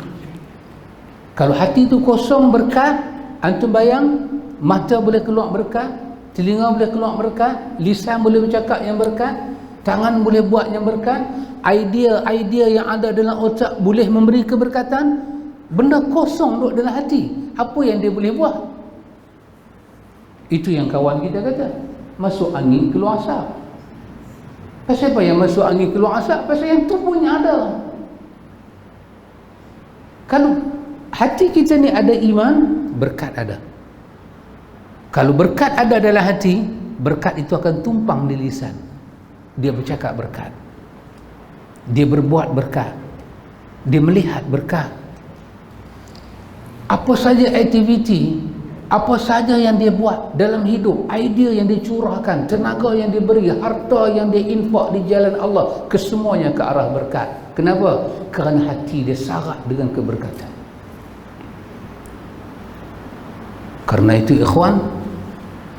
Kalau hati itu kosong berkat, antum bayang, mata boleh keluar berkat, telinga boleh keluar berkat, lisan boleh bercakap yang berkat, tangan boleh buat yang berkat, idea-idea yang ada dalam otak boleh memberi keberkatan. Benda kosong duduk dalam hati, apa yang dia boleh buat? Itu yang kawan kita kata, masuk angin keluar asap. Pasal apa yang masuk angin keluar asap? Pasal yang tubuhnya ada. Kalau hati kita ni ada iman, berkat ada. Kalau berkat ada dalam hati, berkat itu akan tumpang di lisan. Dia bercakap berkat, dia berbuat berkat, dia melihat berkat. Apa saja aktiviti, apa saja yang dia buat dalam hidup, idea yang dicurahkan, tenaga yang diberi, harta yang dia infak di jalan Allah, kesemuanya ke arah berkat. Kenapa? Kerana hati dia syarat dengan keberkatan. Karena itu ikhwan,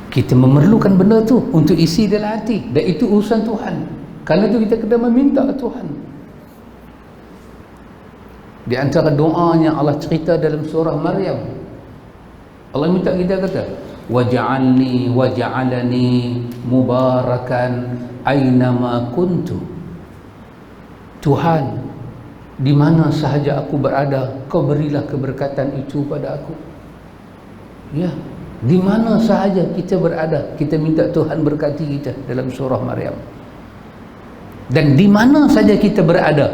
kita memerlukan benda tu untuk isi dalam hati, dan itu urusan Tuhan. Kerana itu kita kena meminta Tuhan. Di antara doanya Allah cerita dalam surah Maryam, Allah minta kita kata, waj'alni waj'alani mubarakan aynama kuntu. Tuhan, di mana sahaja aku berada, kau berilah keberkatan itu pada aku. Ya, di mana sahaja kita berada, kita minta Tuhan berkati kita dalam surah Maryam. Dan di mana saja kita berada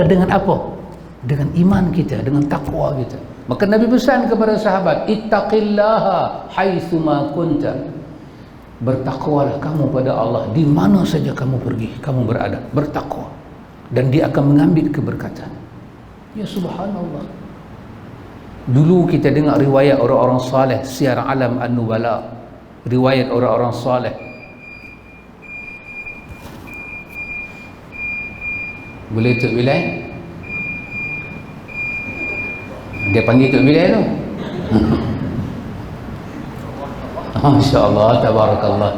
dengan apa? Dengan iman kita, dengan takwa kita. Maka Nabi pesan kepada sahabat, ittaqillaha haitsuma kunta. Bertakwalah kamu pada Allah di mana saja kamu pergi, kamu berada, bertakwa, dan dia akan mengambil keberkatan. Ya subhanallah. Dulu kita dengar riwayat orang-orang saleh, Syiar Alam An-Nubala, riwayat orang-orang saleh. Boleh Tok Bilal? Dia panggil Tok Bilal tu. Masya-Allah, tabarakallah.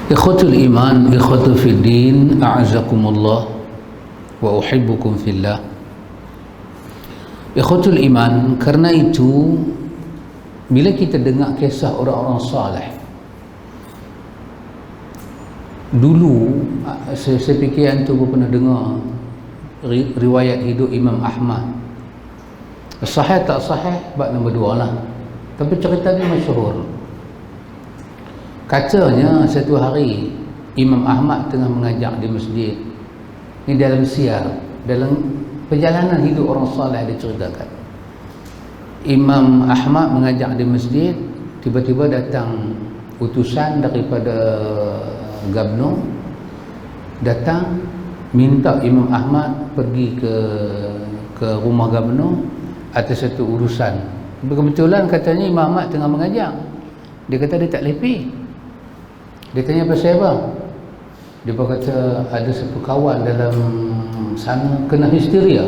Ikhwatul iman, ikhwatul fiddin, a'azakumullah wa uhibbukum fillah. Ikhwatul iman, karena itu bila kita dengar kisah orang-orang saleh dulu, saya fikir antum pernah dengar riwayat hidup Imam Ahmad. Sahih tak sahih bab nombor 2 lah, tapi cerita ni masyhur. Katanya satu hari Imam Ahmad tengah mengajar di masjid. Ini dalam siar, dalam perjalanan hidup orang saleh diceritakan. Imam Ahmad mengajar di masjid, tiba-tiba datang utusan daripada Gabno, datang minta Imam Ahmad pergi ke rumah Gabno atas satu urusan. Kebetulan katanya Imam Ahmad tengah mengajar. Dia kata dia tak lepi. Dia tanya pasal apa? Dia berkata ada satu kawan dalam sana kena histeria,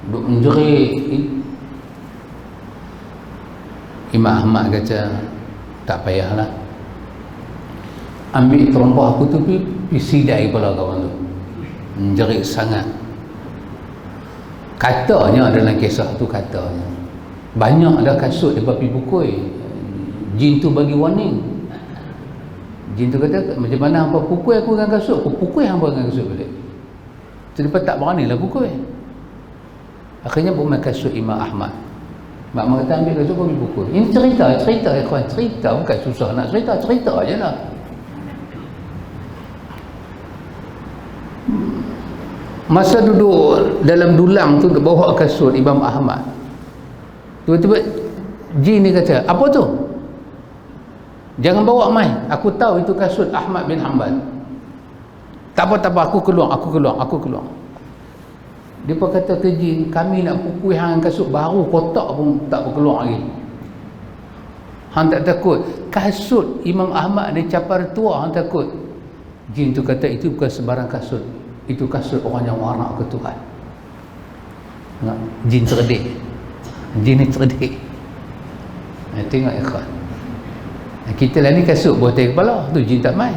duk menjerit. Imam Ahmad kata tak payahlah, ambil terompah aku tu pergi sidai kepala kawan tu, menjerit sangat. Katanya dalam kisah tu, katanya banyak ada kasut dia pergi pukul. Jin tu bagi warning. Jin tu kata, macam mana hampa pukul aku dengan kasut, aku pukul hampa dengan kasut balik. Jadi tak beranilah pukul. Akhirnya bermain kasut Imam Ahmad. Mak kata ambil kasut pergi pukul. Ini cerita ya kawan, cerita bukan susah nak cerita je lah. Masa duduk dalam dulang tu bawa kasut Imam Ahmad, tiba-tiba jin ni kata, apa tu? Jangan bawa mai, aku tahu itu kasut Ahmad bin Hanbal. Tak apa, aku keluar. Dia berkata ke jin, kami nak pukul hang kasut baru kotak pun tak berkeluar lagi. Hang tak takut? Kasut Imam Ahmad ni capar tua, hang takut? Jin tu kata itu bukan sebarang kasut, itu kasut orang yang warak ke Tuhan. Jin cerdik. Jin ni cerdik. Tengok ikhwan. Kita lah ni kasut botai kepala, tu jin tak main.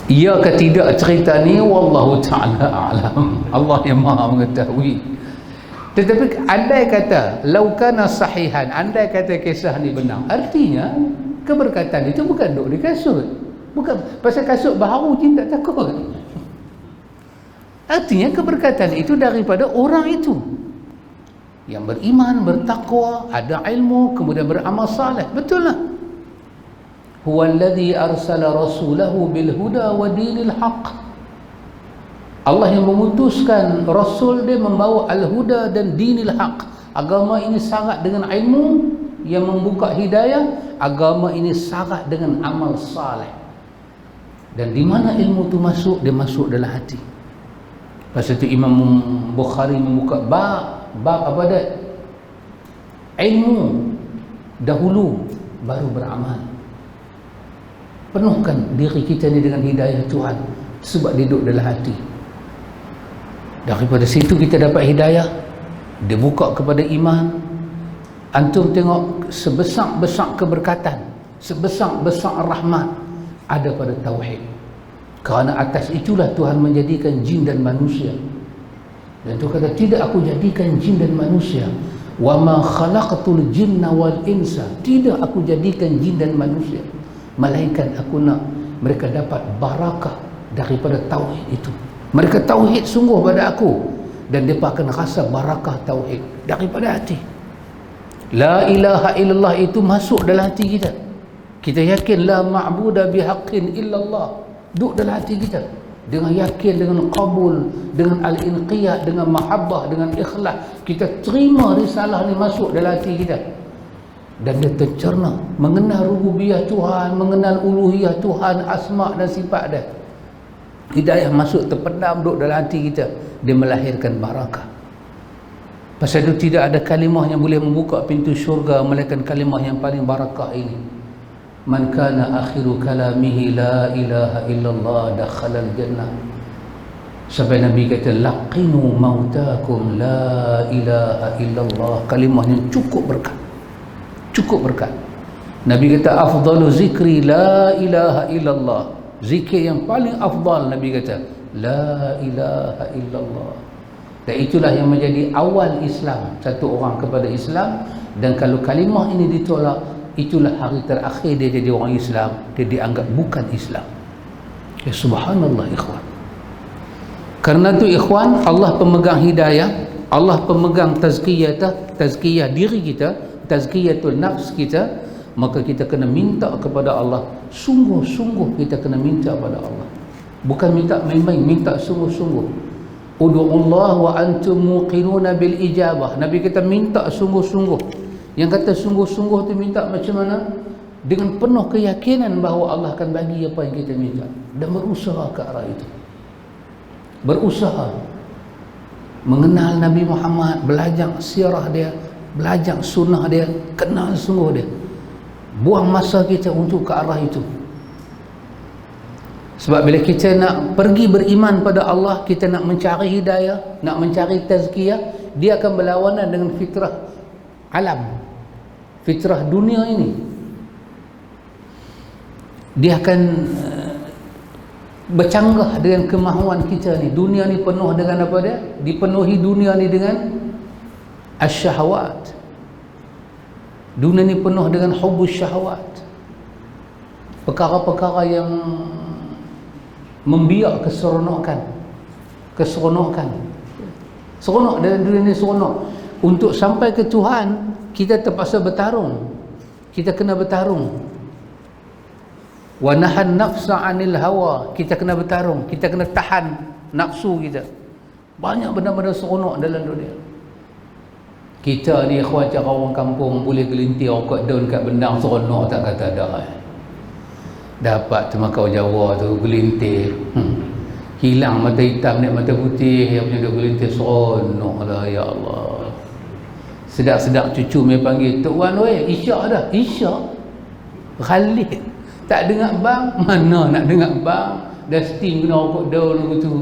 Ya ke tidak cerita ni, wallahu ta'ala a'lam. Allah yang maha mengetahui. Tetapi andai kata laukana sahihan, andai kata kisah ni benar, artinya keberkatan itu bukan duduk di kasut. Bukan pasal kasut baharu jin tak takut. Artinya keberkatan itu daripada orang itu yang beriman, bertakwa, ada ilmu, kemudian beramal saleh. Betul lah. Huwallazi arsala rasulahu bil huda wa dinil haq. Allah yang memutuskan rasul dia membawa al-huda dan dinil haq. Agama ini syarat dengan ilmu yang membuka hidayah, agama ini syarat dengan amal saleh. Dan di mana ilmu tu masuk? Dia masuk dalam hati. Lepas itu Imam Bukhari membuka bab apa dah? Ilmu dahulu baru beramal. Penuhkan diri kita ni dengan hidayah Tuhan, sebab dia duduk dalam hati. Daripada situ kita dapat hidayah, dia buka kepada iman. Antum tengok sebesar-besar keberkatan, sebesar-besar rahmat ada pada tauhid. Kerana atas itulah Tuhan menjadikan jin dan manusia. Dan Tuhan kata, tidak aku jadikan jin dan manusia. Wa ma khalaqtul jinna wal insa. Tidak aku jadikan jin dan manusia, melainkan aku nak mereka dapat barakah daripada tauhid itu. Mereka tauhid sungguh pada aku, dan mereka akan rasa barakah tauhid daripada hati. La ilaha illallah itu masuk dalam hati kita. Kita yakin la ma'buda bihaqqin illallah, duduk dalam hati kita dengan yakin, dengan qabul, dengan al-inqiyad, dengan mahabbah, dengan ikhlas. Kita terima risalah ni masuk dalam hati kita, dan dia tercerna mengenal rububiyah Tuhan, mengenal uluhiyah Tuhan, asma' dan sifat dia. Hidayah masuk, terpendam duduk dalam hati kita, dia melahirkan barakah. Pasal itu tidak ada kalimah yang boleh membuka pintu syurga melainkan kalimah yang paling barakah ini. Man kana akhiru kalamihi la ilaha illallah dakhala al-jannah. Sampai Nabi kata laqinu mautakum la ilaha illallah. Kalimah yang cukup berkat, cukup berkat. Nabi kata afdalu zikri la ilaha illallah. Zikir yang paling afdal, Nabi kata la ilaha illallah. Dan itulah yang menjadi awal Islam, satu orang kepada Islam. Dan kalau kalimah ini ditolak, itulah hari terakhir dia jadi orang Islam, dia dianggap bukan Islam. Ya subhanallah ikhwan. Karena itu ikhwan, Allah pemegang hidayah, Allah pemegang tazkiyah diri kita, tazkiyatul nafs kita. Maka kita kena minta kepada Allah, sungguh-sungguh kita kena minta kepada Allah, bukan minta main-main, minta sungguh-sungguh. Ud'ullah wa antum muqinuna bil ijabah. Nabi kita minta sungguh-sungguh. Yang kata sungguh-sungguh tu minta macam mana? Dengan penuh keyakinan bahawa Allah akan bagi apa yang kita minta, dan berusaha ke arah itu. Berusaha mengenal Nabi Muhammad, belajar sirah dia, belajar sunnah dia, kenal sungguh dia. Buang masa kita untuk ke arah itu. Sebab bila kita nak pergi beriman pada Allah, kita nak mencari hidayah, nak mencari tazkiyah, dia akan berlawanan dengan fitrah alam, fitrah dunia ini. Dia akan bercanggah dengan kemahuan kita ni. Dunia ni penuh dengan apa dia? Dipenuhi dunia ni dengan asyahawat. Dunia ni penuh dengan hubus syahwat, perkara-perkara yang membiak keseronokan. Seronok dalam dunia ni, seronok. Untuk sampai ke Tuhan, kita terpaksa bertarung. Kita kena bertarung. Wa nahan nafsa 'anil hawa. Kita kena bertarung, kita kena tahan nafsu kita. Banyak benda-benda seronok dalam dunia. Kita ni ikhwan, cara orang kampung boleh gelintir rokok daun kat bendang, seronok tak kata ada. Dapat temakau Jawa tu gelintir, hilang mata hitam ni mata putih, yang punya duk gelintir, seronok lah ya Allah. Sedap-sedap cucu mai panggil, Tok Wan weh, isyak dah. Isyak ghalib, tak dengar bang, mana nak dengar bang, dah steam kena rokok daun tu.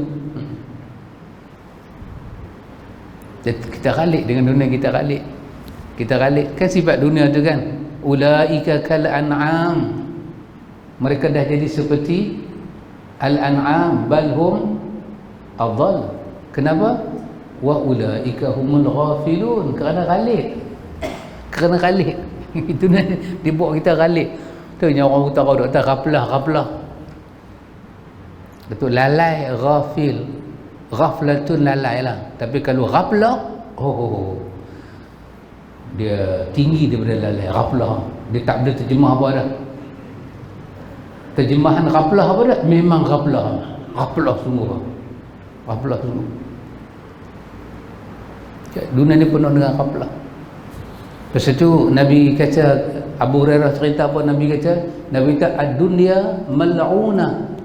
Kita ghalib dengan dunia, kita ghalib kan sifat dunia tu kan. Ulaika kal an'am, mereka dah jadi seperti al-an'am, bal hum adall. Kenapa? Wa ulaika humul ghafilun, kerana ghalib. Itu dia buat kita ghalib. Tu yang orang utara duk kata ghaflah. Betul, lalai, ghafil. Ghaflatun lalai lah. Tapi kalau ghaflah, dia tinggi daripada lalai. Ghaflah, dia tak boleh terjemah apa dah. Terjemahan ghaflah apa dah? Memang ghaflah. Ghaflah sungguh. Dunia ni penuh dengan ghaflah. Lepas itu Nabi kata, Abu Hurairah cerita apa Nabi kata? Nabi kata ad-dunya mal'unah.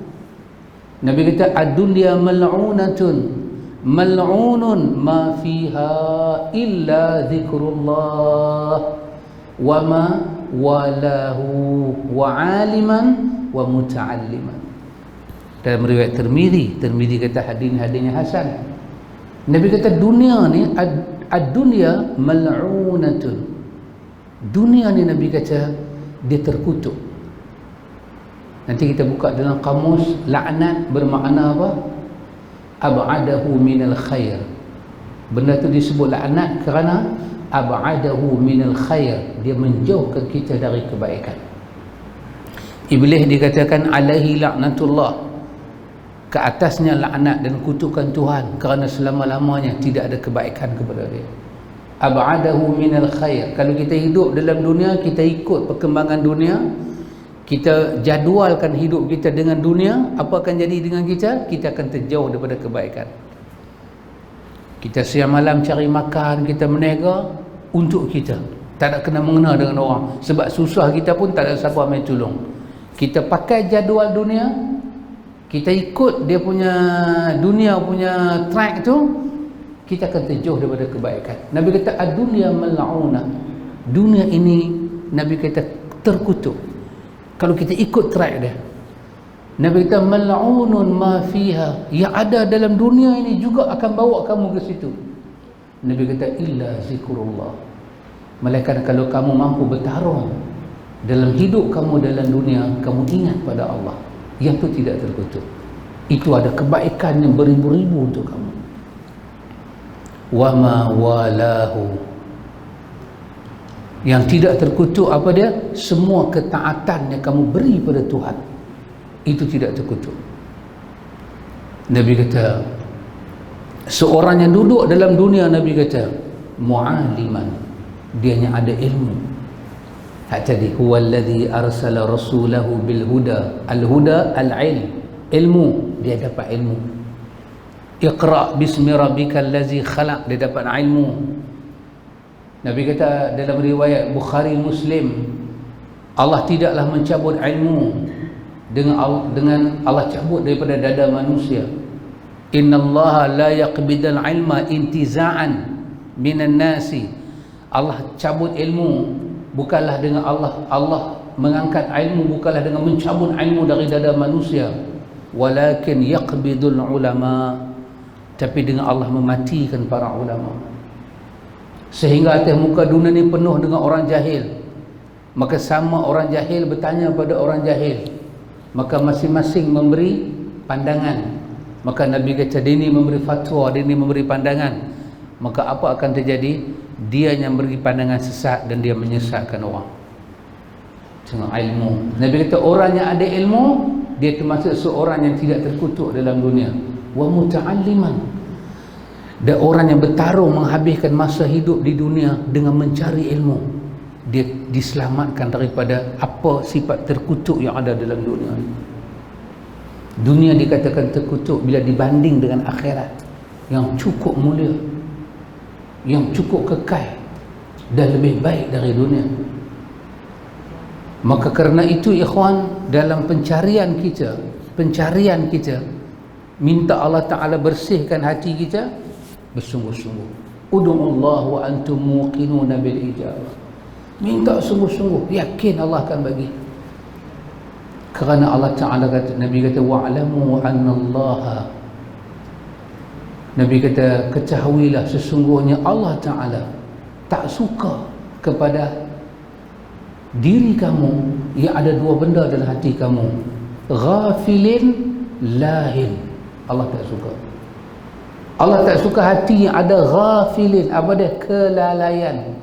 Nabi kata ad-dunya mal'unatun mal'unun ma fiha illa zikrullah wa ma walahu wa aliman wa muta'alliman. Dalam riwayat Tirmizi kata hadisnya hasan. Nabi kata dunia ni ad-dunya mal'unatun. Dunia ni Nabi kata dia terkutuk. Nanti kita buka dalam kamus, laknat bermakna apa? Ab'adahu minal khair. Benda tu disebut laknat kerana ab'adahu minal khair, dia menjauhkan kita dari kebaikan. Iblis dikatakan alaihi laknatullah, ke atasnya laknat dan kutukan Tuhan kerana selama-lamanya tidak ada kebaikan kepada dia. Ab'adahu minal khair. Kalau kita hidup dalam dunia, kita ikut perkembangan dunia, kita jadualkan hidup kita dengan dunia, apa akan jadi dengan kita? Kita akan terjauh daripada kebaikan. Kita siang malam cari makan, kita menega untuk kita, tak ada kena mengena dengan orang, sebab susah kita pun tak ada siapa main tolong. Kita pakai jadual dunia, kita ikut dia punya dunia punya track tu, kita akan terjauh daripada kebaikan. Nabi kata ad-dunya mal'unah. Dunia ini Nabi kata terkutuk kalau kita ikut track dia. Nabi kata mal'unun ma fiha, yang ada dalam dunia ini juga akan bawa kamu ke situ. Nabi kata illa zikrullah, malaikat kalau kamu mampu bertarung dalam hidup kamu dalam dunia, kamu ingat pada Allah, yang tu tidak terkutuk, itu ada kebaikan yang beribu-ribu untuk kamu. Wa ma walahu, yang tidak terkutuk apa dia? Semua ketaatan yang kamu beri pada Tuhan, itu tidak terkutuk. Nabi kata seorang yang duduk dalam dunia, Nabi kata mu'aliman, dia yang ada ilmu. Hak tadi huwallazi arsala rasulahu bil huda, al huda al ilm, ilmu, dia dapat ilmu. Iqra bismi rabbikal ladzi khalaq, dia dapat ilmu. Nabi kata dalam riwayat Bukhari Muslim, Allah tidaklah mencabut ilmu dengan Allah cabut daripada dada manusia. Innallaha la yaqbidul ilma intiza'an minan nasi. Allah cabut ilmu bukanlah dengan Allah mengangkat ilmu bukanlah dengan mencabut ilmu dari dada manusia, walakin yaqbidul ulama, tapi dengan Allah mematikan para ulama. Sehingga atas muka dunia ni penuh dengan orang jahil. Maka sama orang jahil bertanya pada orang jahil, maka masing-masing memberi pandangan. Maka Nabi kata dia ni memberi fatwa, dia ni memberi pandangan. Maka apa akan terjadi? Dia yang beri pandangan sesat dan dia menyesatkan orang dengan ilmu. Nabi kata orang yang ada ilmu, dia termasuk seorang yang tidak terkutuk dalam dunia. Wa muta'alliman, dan orang yang bertarung menghabiskan masa hidup di dunia dengan mencari ilmu, dia diselamatkan daripada apa sifat terkutuk yang ada dalam dunia. Dunia dikatakan terkutuk bila dibanding dengan akhirat yang cukup mulia, yang cukup kekal dan lebih baik dari dunia. Maka kerana itu ikhwan, dalam pencarian kita minta Allah Ta'ala bersihkan hati kita bersungguh-sungguh. Ud'ullah wa antum muqinuna bil ijabah, minta sungguh-sungguh, yakin Allah akan bagi. Kerana Allah Ta'ala kata, Nabi kata wa'lamu annallaha, Nabi kata ketahuilah sesungguhnya Allah Ta'ala tak suka kepada diri kamu yang ada dua benda dalam hati kamu, ghafilin lahin. Allah tak suka. Allah tak suka hati yang ada ghafilin. Apa dia? Kelalaian.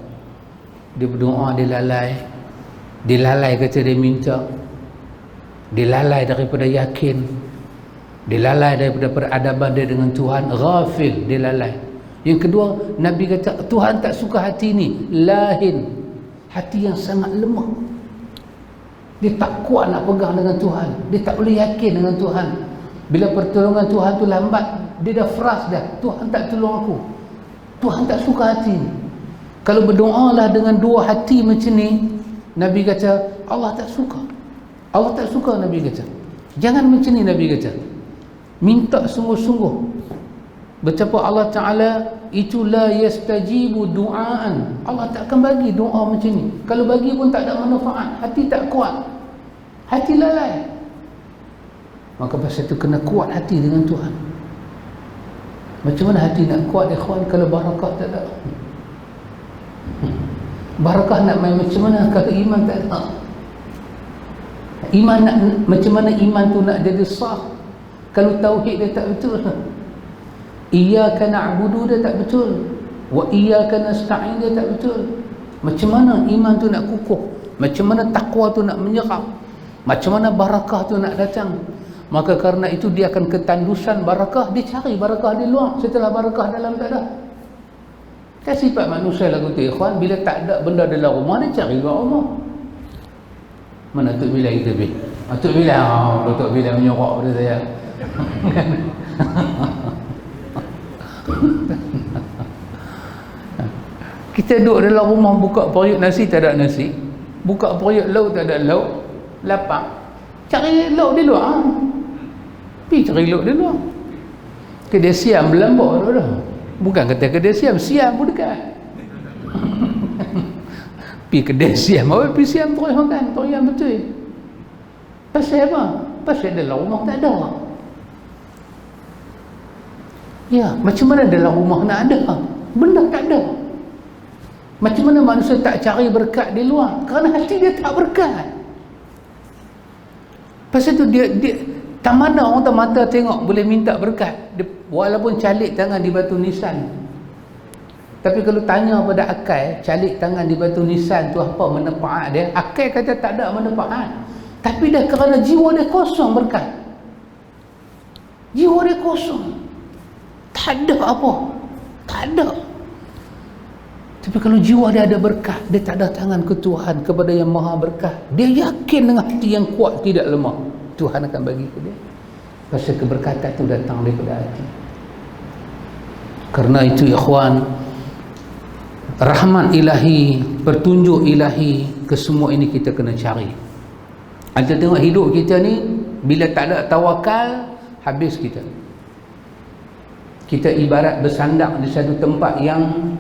Dia berdoa, dia lalai. Dia lalai kata dia minta. Dia lalai daripada yakin. Dia lalai daripada peradaban dia dengan Tuhan. Ghafil, dia lalai. Yang kedua, Nabi kata Tuhan tak suka hati ni lahin, hati yang sangat lemah. Dia tak kuat nak pegang dengan Tuhan. Dia tak boleh yakin dengan Tuhan. Bila pertolongan Tuhan tu lambat, dia dah frust dah. Tuhan tak tolong aku. Tuhan tak suka hati ni. Kalau berdoalah dengan dua hati macam ni, Nabi kata Allah tak suka. Allah tak suka, Nabi kata. Jangan macam ni, Nabi kata. Minta sungguh-sungguh. Betapa Allah Ta'ala itu la yastajibu du'aan. Allah tak akan bagi doa macam ni. Kalau bagi pun tak ada manfaat. Hati tak kuat, hati lalai. Maka pasal itu kena kuat hati dengan Tuhan. Macam mana hati nak kuat ikhwan kalau barakah tak ada? Barakah nak main macam mana kalau iman tak ada? Iman nak macam mana iman tu nak jadi sah kalau tauhid dia tak betul? Iyyaka na'budu dia tak betul, wa iyyaka nasta'in dia tak betul. Macam mana iman tu nak kukuh? Macam mana takwa tu nak menyerap? Macam mana barakah tu nak datang? Maka kerana itu dia akan ketandusan barakah. Dia cari barakah di luar setelah barakah dalam tak ada. Kan sifat manusia lagu tu ikhwan, bila tak ada benda dalam rumah dia cari luar rumah. Mana Tok Bilal kita pergi? Tok Bilal, Tok Bilal menyorok pada saya. Kita duduk dalam rumah, buka periuk nasi tak ada nasi, buka periuk lauk tak ada lauk, lapar, cari lauk di luar. Pergi cari lauk di luar. Kedai siam berlambak tu dah. Bukan kata kedai siam, siam pun dekat. Pergi kedai siam, apa pergi siam terus makan, terus yang betul. Pasal apa? Pasal dalam rumah tak ada. Ya, macam mana dalam rumah nak ada? Benda tak ada. Macam mana manusia tak cari berkat di luar? Kerana hati dia tak berkat. Pasal tu dia tak mana orang tak mata tengok boleh minta berkat. Dia, walaupun calik tangan di batu nisan. Tapi kalau tanya pada akal, calik tangan di batu nisan tu apa manfaat dia? Akal kata tak ada manfaat. Tapi dah kerana jiwa dia kosong berkat. Jiwa dia kosong. Tak ada apa, tak ada. Tapi kalau jiwa dia ada berkat, dia tak ada tangan ke Tuhan, kepada yang maha berkat, dia yakin dengan hati yang kuat tidak lemah, Tuhan akan bagi ke dia. Pasal keberkatan itu datang daripada hati. Karena itu ikhwan, rahmat ilahi, petunjuk ilahi, ke semua ini kita kena cari. Anda tengok hidup kita ni, bila tak ada tawakal, habis kita. Kita ibarat bersandar di satu tempat yang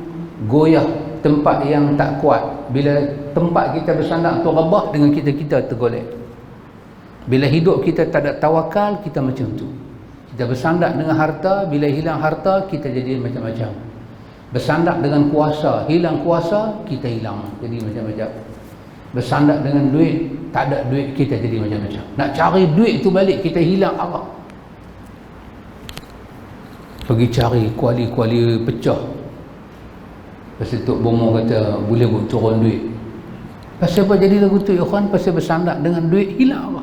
goyah, tempat yang tak kuat. Bila tempat kita bersandar tu rebah, dengan kita tergolek. Bila hidup kita tak ada tawakal, kita macam tu. Kita bersandar dengan harta, bila hilang harta, kita jadi macam-macam. Bersandar dengan kuasa, hilang kuasa, kita hilang, jadi macam-macam. Bersandar dengan duit, tak ada duit, kita jadi macam-macam. Nak cari duit tu balik, kita hilang arah. Pergi cari kuali-kuali pecah. Pasal Tok Bomo kata boleh buat turun duit. Pasal apa jadi lagu tu ikhwan? Pasal bersandar dengan duit, hilang apa?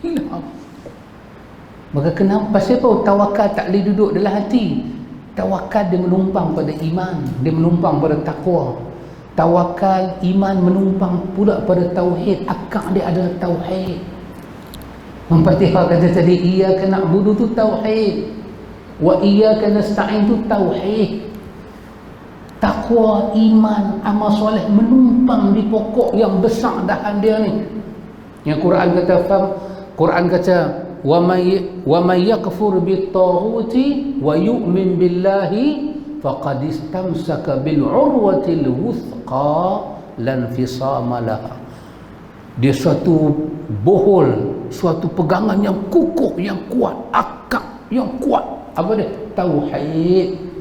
Hilang apa? Maka kenapa? Pasal apa? Tawakal tak boleh duduk dalam hati. Tawakal dia menumpang pada iman, dia menumpang pada takwa. Tawakal, iman menumpang pula pada tauhid. Akak dia adalah tauhid. Al-Fatihah kata tadi, iyyaka na'budu tu tauhid, wa iyyaka nasta'in tu tauhid. Takwa, iman, amal soleh menumpang di pokok yang besar dahan dia ni. Yang Quran kata wa may yakfur bit-taghuti wa yu'min billahi faqad istamsaka bil urwatil wuthqa lan fisama laha. Dia suatu bohol, suatu pegangan yang kukuh, yang kuat, akak yang kuat. Apa dia? Tauhid.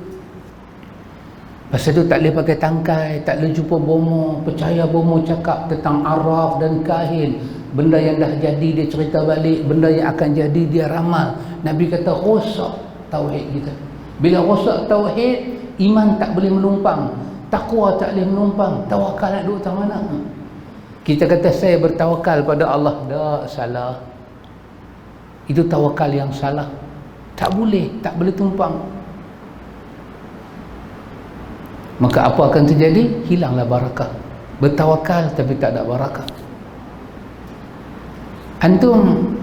Pasal tu tak boleh pakai tangkai, tak boleh jumpa bomo, percaya bomo cakap tentang araf dan kahin. Benda yang dah jadi dia cerita balik, benda yang akan jadi dia ramal. Nabi kata rosak tauhid kita. Bila rosak tauhid, iman tak boleh menumpang, takwa tak boleh menumpang, tawakal nak duduk tak mana. Kita kata saya bertawakal pada Allah, dah salah. Itu tawakal yang salah. Tak boleh tumpang. Maka apa akan terjadi? Hilanglah barakah. Bertawakal tapi tak ada barakah. Antum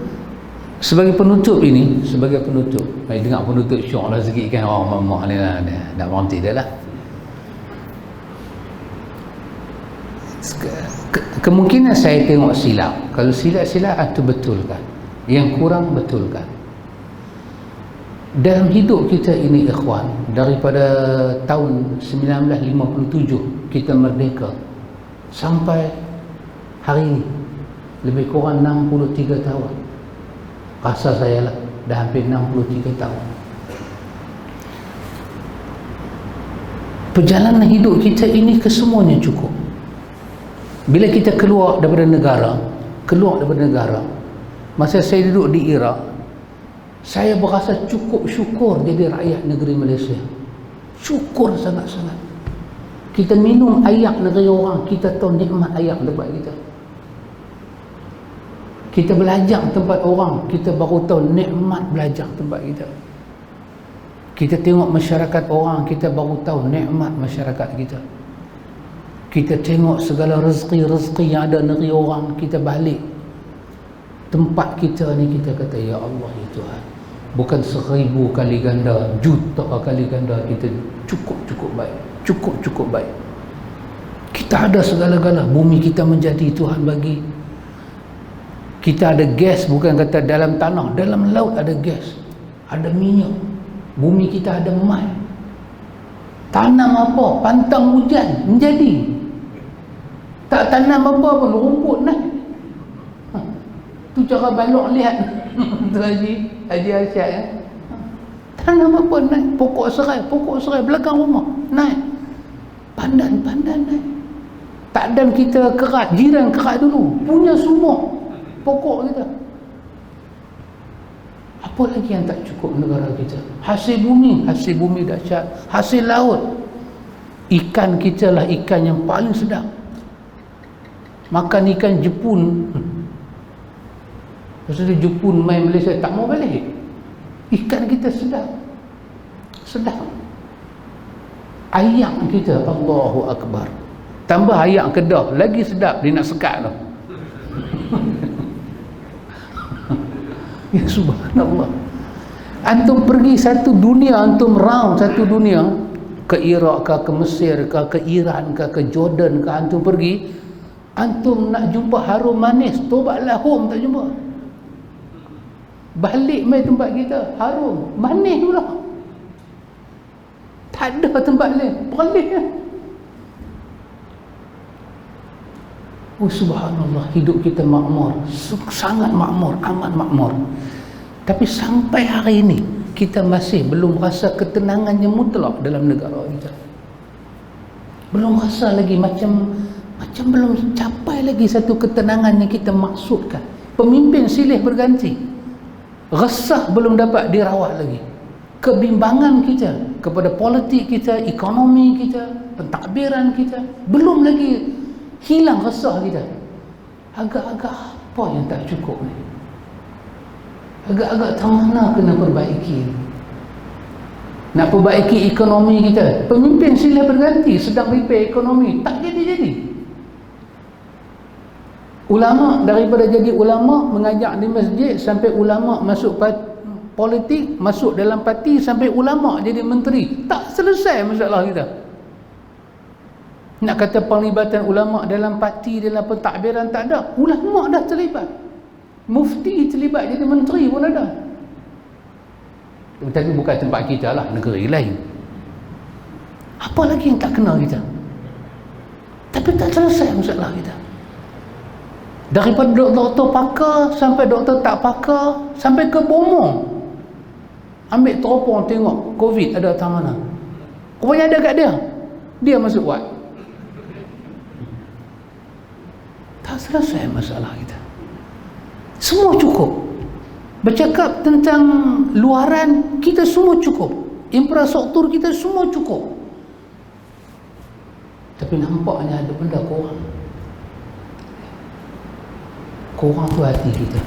sebagai penutup ini, sebagai penutup, mari dengar penutup syok lah sikit kan. Oh mamah ni lah, dah berhenti dah lah. Kemungkinan saya tengok silap. Kalau silap-silap itu betulkan, yang kurang betulkan. Dalam hidup kita ini ikhwan, daripada tahun 1957 kita merdeka sampai hari ini, lebih kurang 63 tahun. Rasa saya lah dah hampir 63 tahun. Perjalanan hidup kita ini kesemuanya cukup. Bila kita keluar daripada negara, masa saya duduk di Iraq, saya berasa cukup syukur jadi rakyat negeri Malaysia. Syukur sangat-sangat. Kita minum air negeri orang, kita tahu nikmat air tempat kita. Kita belajar tempat orang, kita baru tahu nikmat belajar tempat kita. Kita tengok masyarakat orang, kita baru tahu nikmat masyarakat kita. Kita tengok segala rezeki-rezeki yang ada negeri orang, kita balik tempat kita ni, kita kata, ya Allah ya Tuhan, bukan 1000 kali ganda, juta kali ganda, kita cukup baik, cukup baik. Kita ada segala-gala, bumi kita menjadi Tuhan bagi. Kita ada gas, bukan kata dalam tanah, dalam laut ada gas, ada minyak. Bumi kita ada emas. Tanam apa? Pantang hujan menjadi. Tak tanam apa pun rumput naik. Tu cara balok lihat. Tu Haji Arsyad ya. Tanam apa naik? Pokok serai belakang rumah naik. Pandan naik. Tak dan kita kerat, jiran kerat dulu, punya semua pokok kita. Apa lagi yang tak cukup negara kita? Hasil bumi dahsyat. Hasil laut, ikan kita lah ikan yang paling sedap. Makan ikan Jepun, lepas tu Jepun main Malaysia tak mau balik. Ikan kita sedap. Ayak kita, Allahu Akbar, tambah ayak Kedah lagi sedap, dia nak sekat tu. Ya subhanallah. Antum pergi satu dunia, antum round satu dunia, ke Iraq ke Mesir ke Iran ke Jordan ke, antum pergi, antum nak jumpa harum manis, tobatlah home tak jumpa. Balik mai tempat kita, harum manis pula, tak ada tempat lain, balik ya. Oh subhanallah, hidup kita makmur, sangat makmur, amat makmur. Tapi sampai hari ini kita masih belum rasa ketenangan yang mutlak dalam negara kita. Belum rasa lagi, macam belum capai lagi satu ketenangan yang kita maksudkan. Pemimpin silih berganti, resah belum dapat dirawat lagi. Kebimbangan kita kepada politik kita, ekonomi kita, pentadbiran kita, belum lagi hilang resah kita. Agak-agak apa yang tak cukup ni? Agak-agak tak mana kena perbaiki. Nak perbaiki ekonomi kita, pemimpin silih berganti, sedang repair ekonomi, tak jadi-jadi. Ulama, daripada jadi ulama mengajak di masjid, sampai ulama masuk politik, masuk dalam parti, sampai ulama jadi menteri, tak selesai masalah kita. Nak kata penglibatan ulama dalam parti, dalam pentadbiran, tak ada. Ulama dah terlibat, mufti terlibat jadi menteri pun ada. Tapi bukan tempat kita lah, negeri lain. Apa lagi yang tak kenal kita? Tapi tak selesai masalah kita. Daripada doktor pakar sampai doktor tak pakar, sampai ke bomong, ambil teropong tengok COVID ada atas mana, rupanya ada kat dia masuk buat. Tak selesai masalah kita. Semua cukup. Bercakap tentang luaran, kita semua cukup. Infrastruktur kita semua cukup. Tapi nampaknya ada benda kurang. Kurang tu hati kita.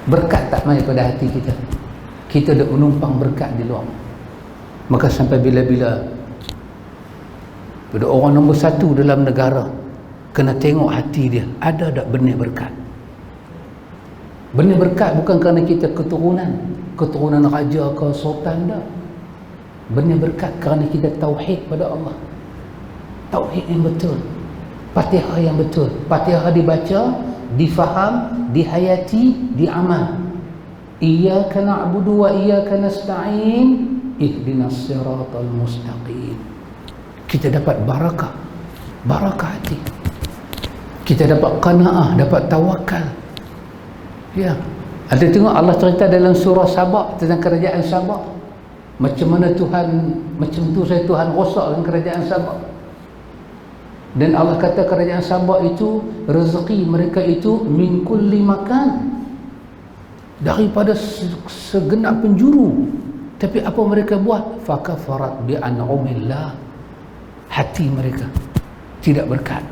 Berkat tak main pada hati kita. Kita dah menumpang berkat di luar. Maka sampai bila-bila pada orang nombor satu dalam negara, kena tengok hati dia, ada tak benih berkat. Benih berkat bukan kerana kita keturunan raja ke sultan, dah. Benih berkat kerana kita tauhid pada Allah. Tauhid yang betul, Fatihah yang betul. Fatihah dibaca, difaham, dihayati, diamal. Iyyaka na'budu wa iyyaka nasta'in ihdinas siratal mustaqim. Kita dapat barakah hati, kita dapat qanaah, dapat tawakal. Ya, ada tengok Allah cerita dalam surah Sabah tentang kerajaan Sabah, macam mana Tuhan, macam tu saya Tuhan rosakkan kerajaan Sabah. Dan Allah kata kerajaan Sabah itu rezeki mereka itu min kulli makan, daripada segenap penjuru. Tapi apa mereka buat? Fakafarat bi an'umillah. Hati mereka tidak berkat,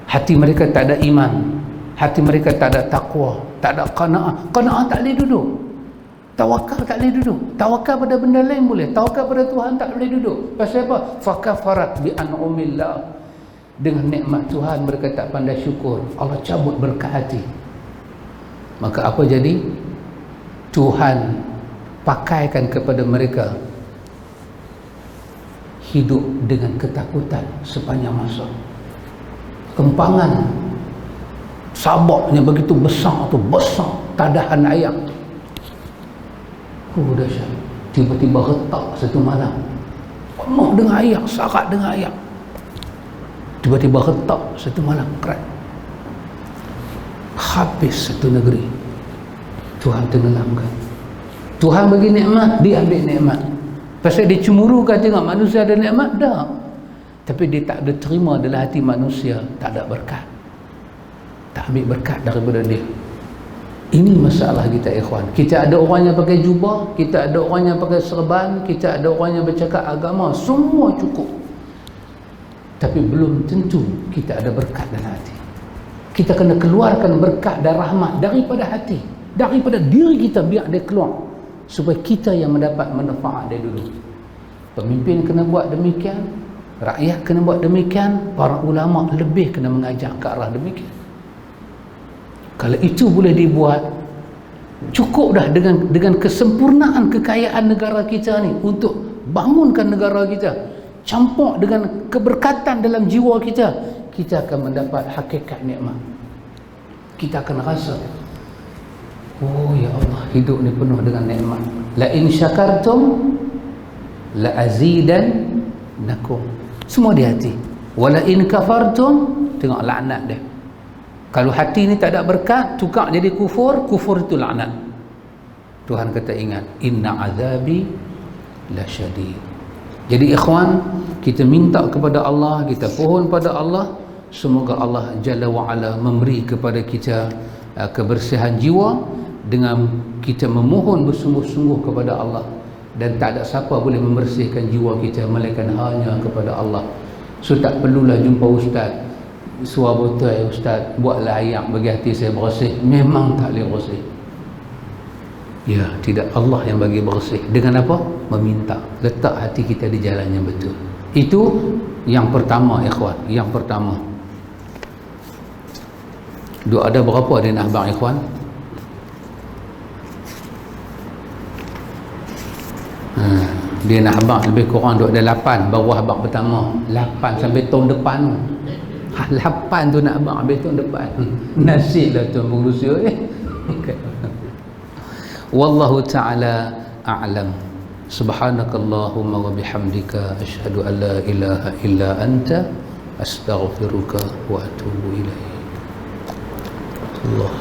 hati mereka tak ada iman, hati mereka tak ada takwa, tak ada qanaah. Qanaah tak boleh duduk, tawakal tak boleh duduk. Tawakal pada benda lain boleh, tawakal pada Tuhan tak boleh duduk. Pasal apa? Fakafarat bi an'umillah. Dengan nikmat Tuhan mereka tak pandai syukur, Allah cabut berkat hati. Maka apa jadi? Tuhan pakaikan kepada mereka hidup dengan ketakutan sepanjang masa. Kempangan Sabaknya begitu besar tu, besar, tadahan ayam. Dahsyat. Tiba-tiba retak satu malam, penuh dengan ayam, sarat dengan ayam. Tiba-tiba retak satu malam, kerat. Habis satu negeri. Tuhan tenggelamkan. Tuhan bagi nikmat, dia ambil nikmat. Pasal dia cemburu kan tengok manusia ada nikmat? Dah. Tapi dia tak ada terima dalam hati manusia, tak ada berkat. Tak ambil berkat daripada dia. Ini masalah kita, ikhwan. Kita ada orang yang pakai jubah, kita ada orang yang pakai serban, kita ada orang yang bercakap agama, semua cukup. Tapi belum tentu kita ada berkat dalam hati. Kita kena keluarkan berkat dan rahmat daripada hati, daripada diri kita, biar dia keluar, supaya kita yang mendapat manfaat dia dulu. Pemimpin kena buat demikian, rakyat kena buat demikian, para ulama lebih kena mengajar ke arah demikian. Kalau itu boleh dibuat, cukup dah dengan kesempurnaan kekayaan negara kita ni untuk bangunkan negara kita, campur dengan keberkatan dalam jiwa kita, kita akan mendapat hakikat nikmat. Kita akan rasa, oh ya Allah, hidup ni penuh dengan nikmat. La in syakartum la azidannakum. Semua di hati. Wala in kafartum, tengok laknat dia. Kalau hati ni tak ada berkat, tukar jadi kufur, kufur itu laknat. Tuhan kata ingat, inna azabi la syadid. Jadi ikhwan, kita minta kepada Allah, kita pohon pada Allah, semoga Allah Jalla wa'ala memberi kepada kita kebersihan jiwa dengan kita memohon bersungguh-sungguh kepada Allah. Dan tak ada siapa boleh membersihkan jiwa kita melainkan hanya kepada Allah. So tak perlulah jumpa ustaz, suar botol, ustaz buatlah ayak bagi hati saya bersih. Memang tak boleh bersih. Ya, tidak, Allah yang bagi bersih. Dengan apa? Meminta. Letak hati kita di jalan yang betul. Itu yang pertama, ikhwan. Yang pertama. Duk ada berapa dia nak abang, ikhwan? Dia nak abang lebih kurang duk ada 8 bawah abang pertama. 8 sampai tahun depan tu. 8 tu nak abang habis tahun depan. Nasib lah tuan pengurusia Wallahu ta'ala a'lam. Subhanakallahumma wa bihamdika asyhadu an la ilaha illa anta astaghfiruka wa atubu ilaik. Allah.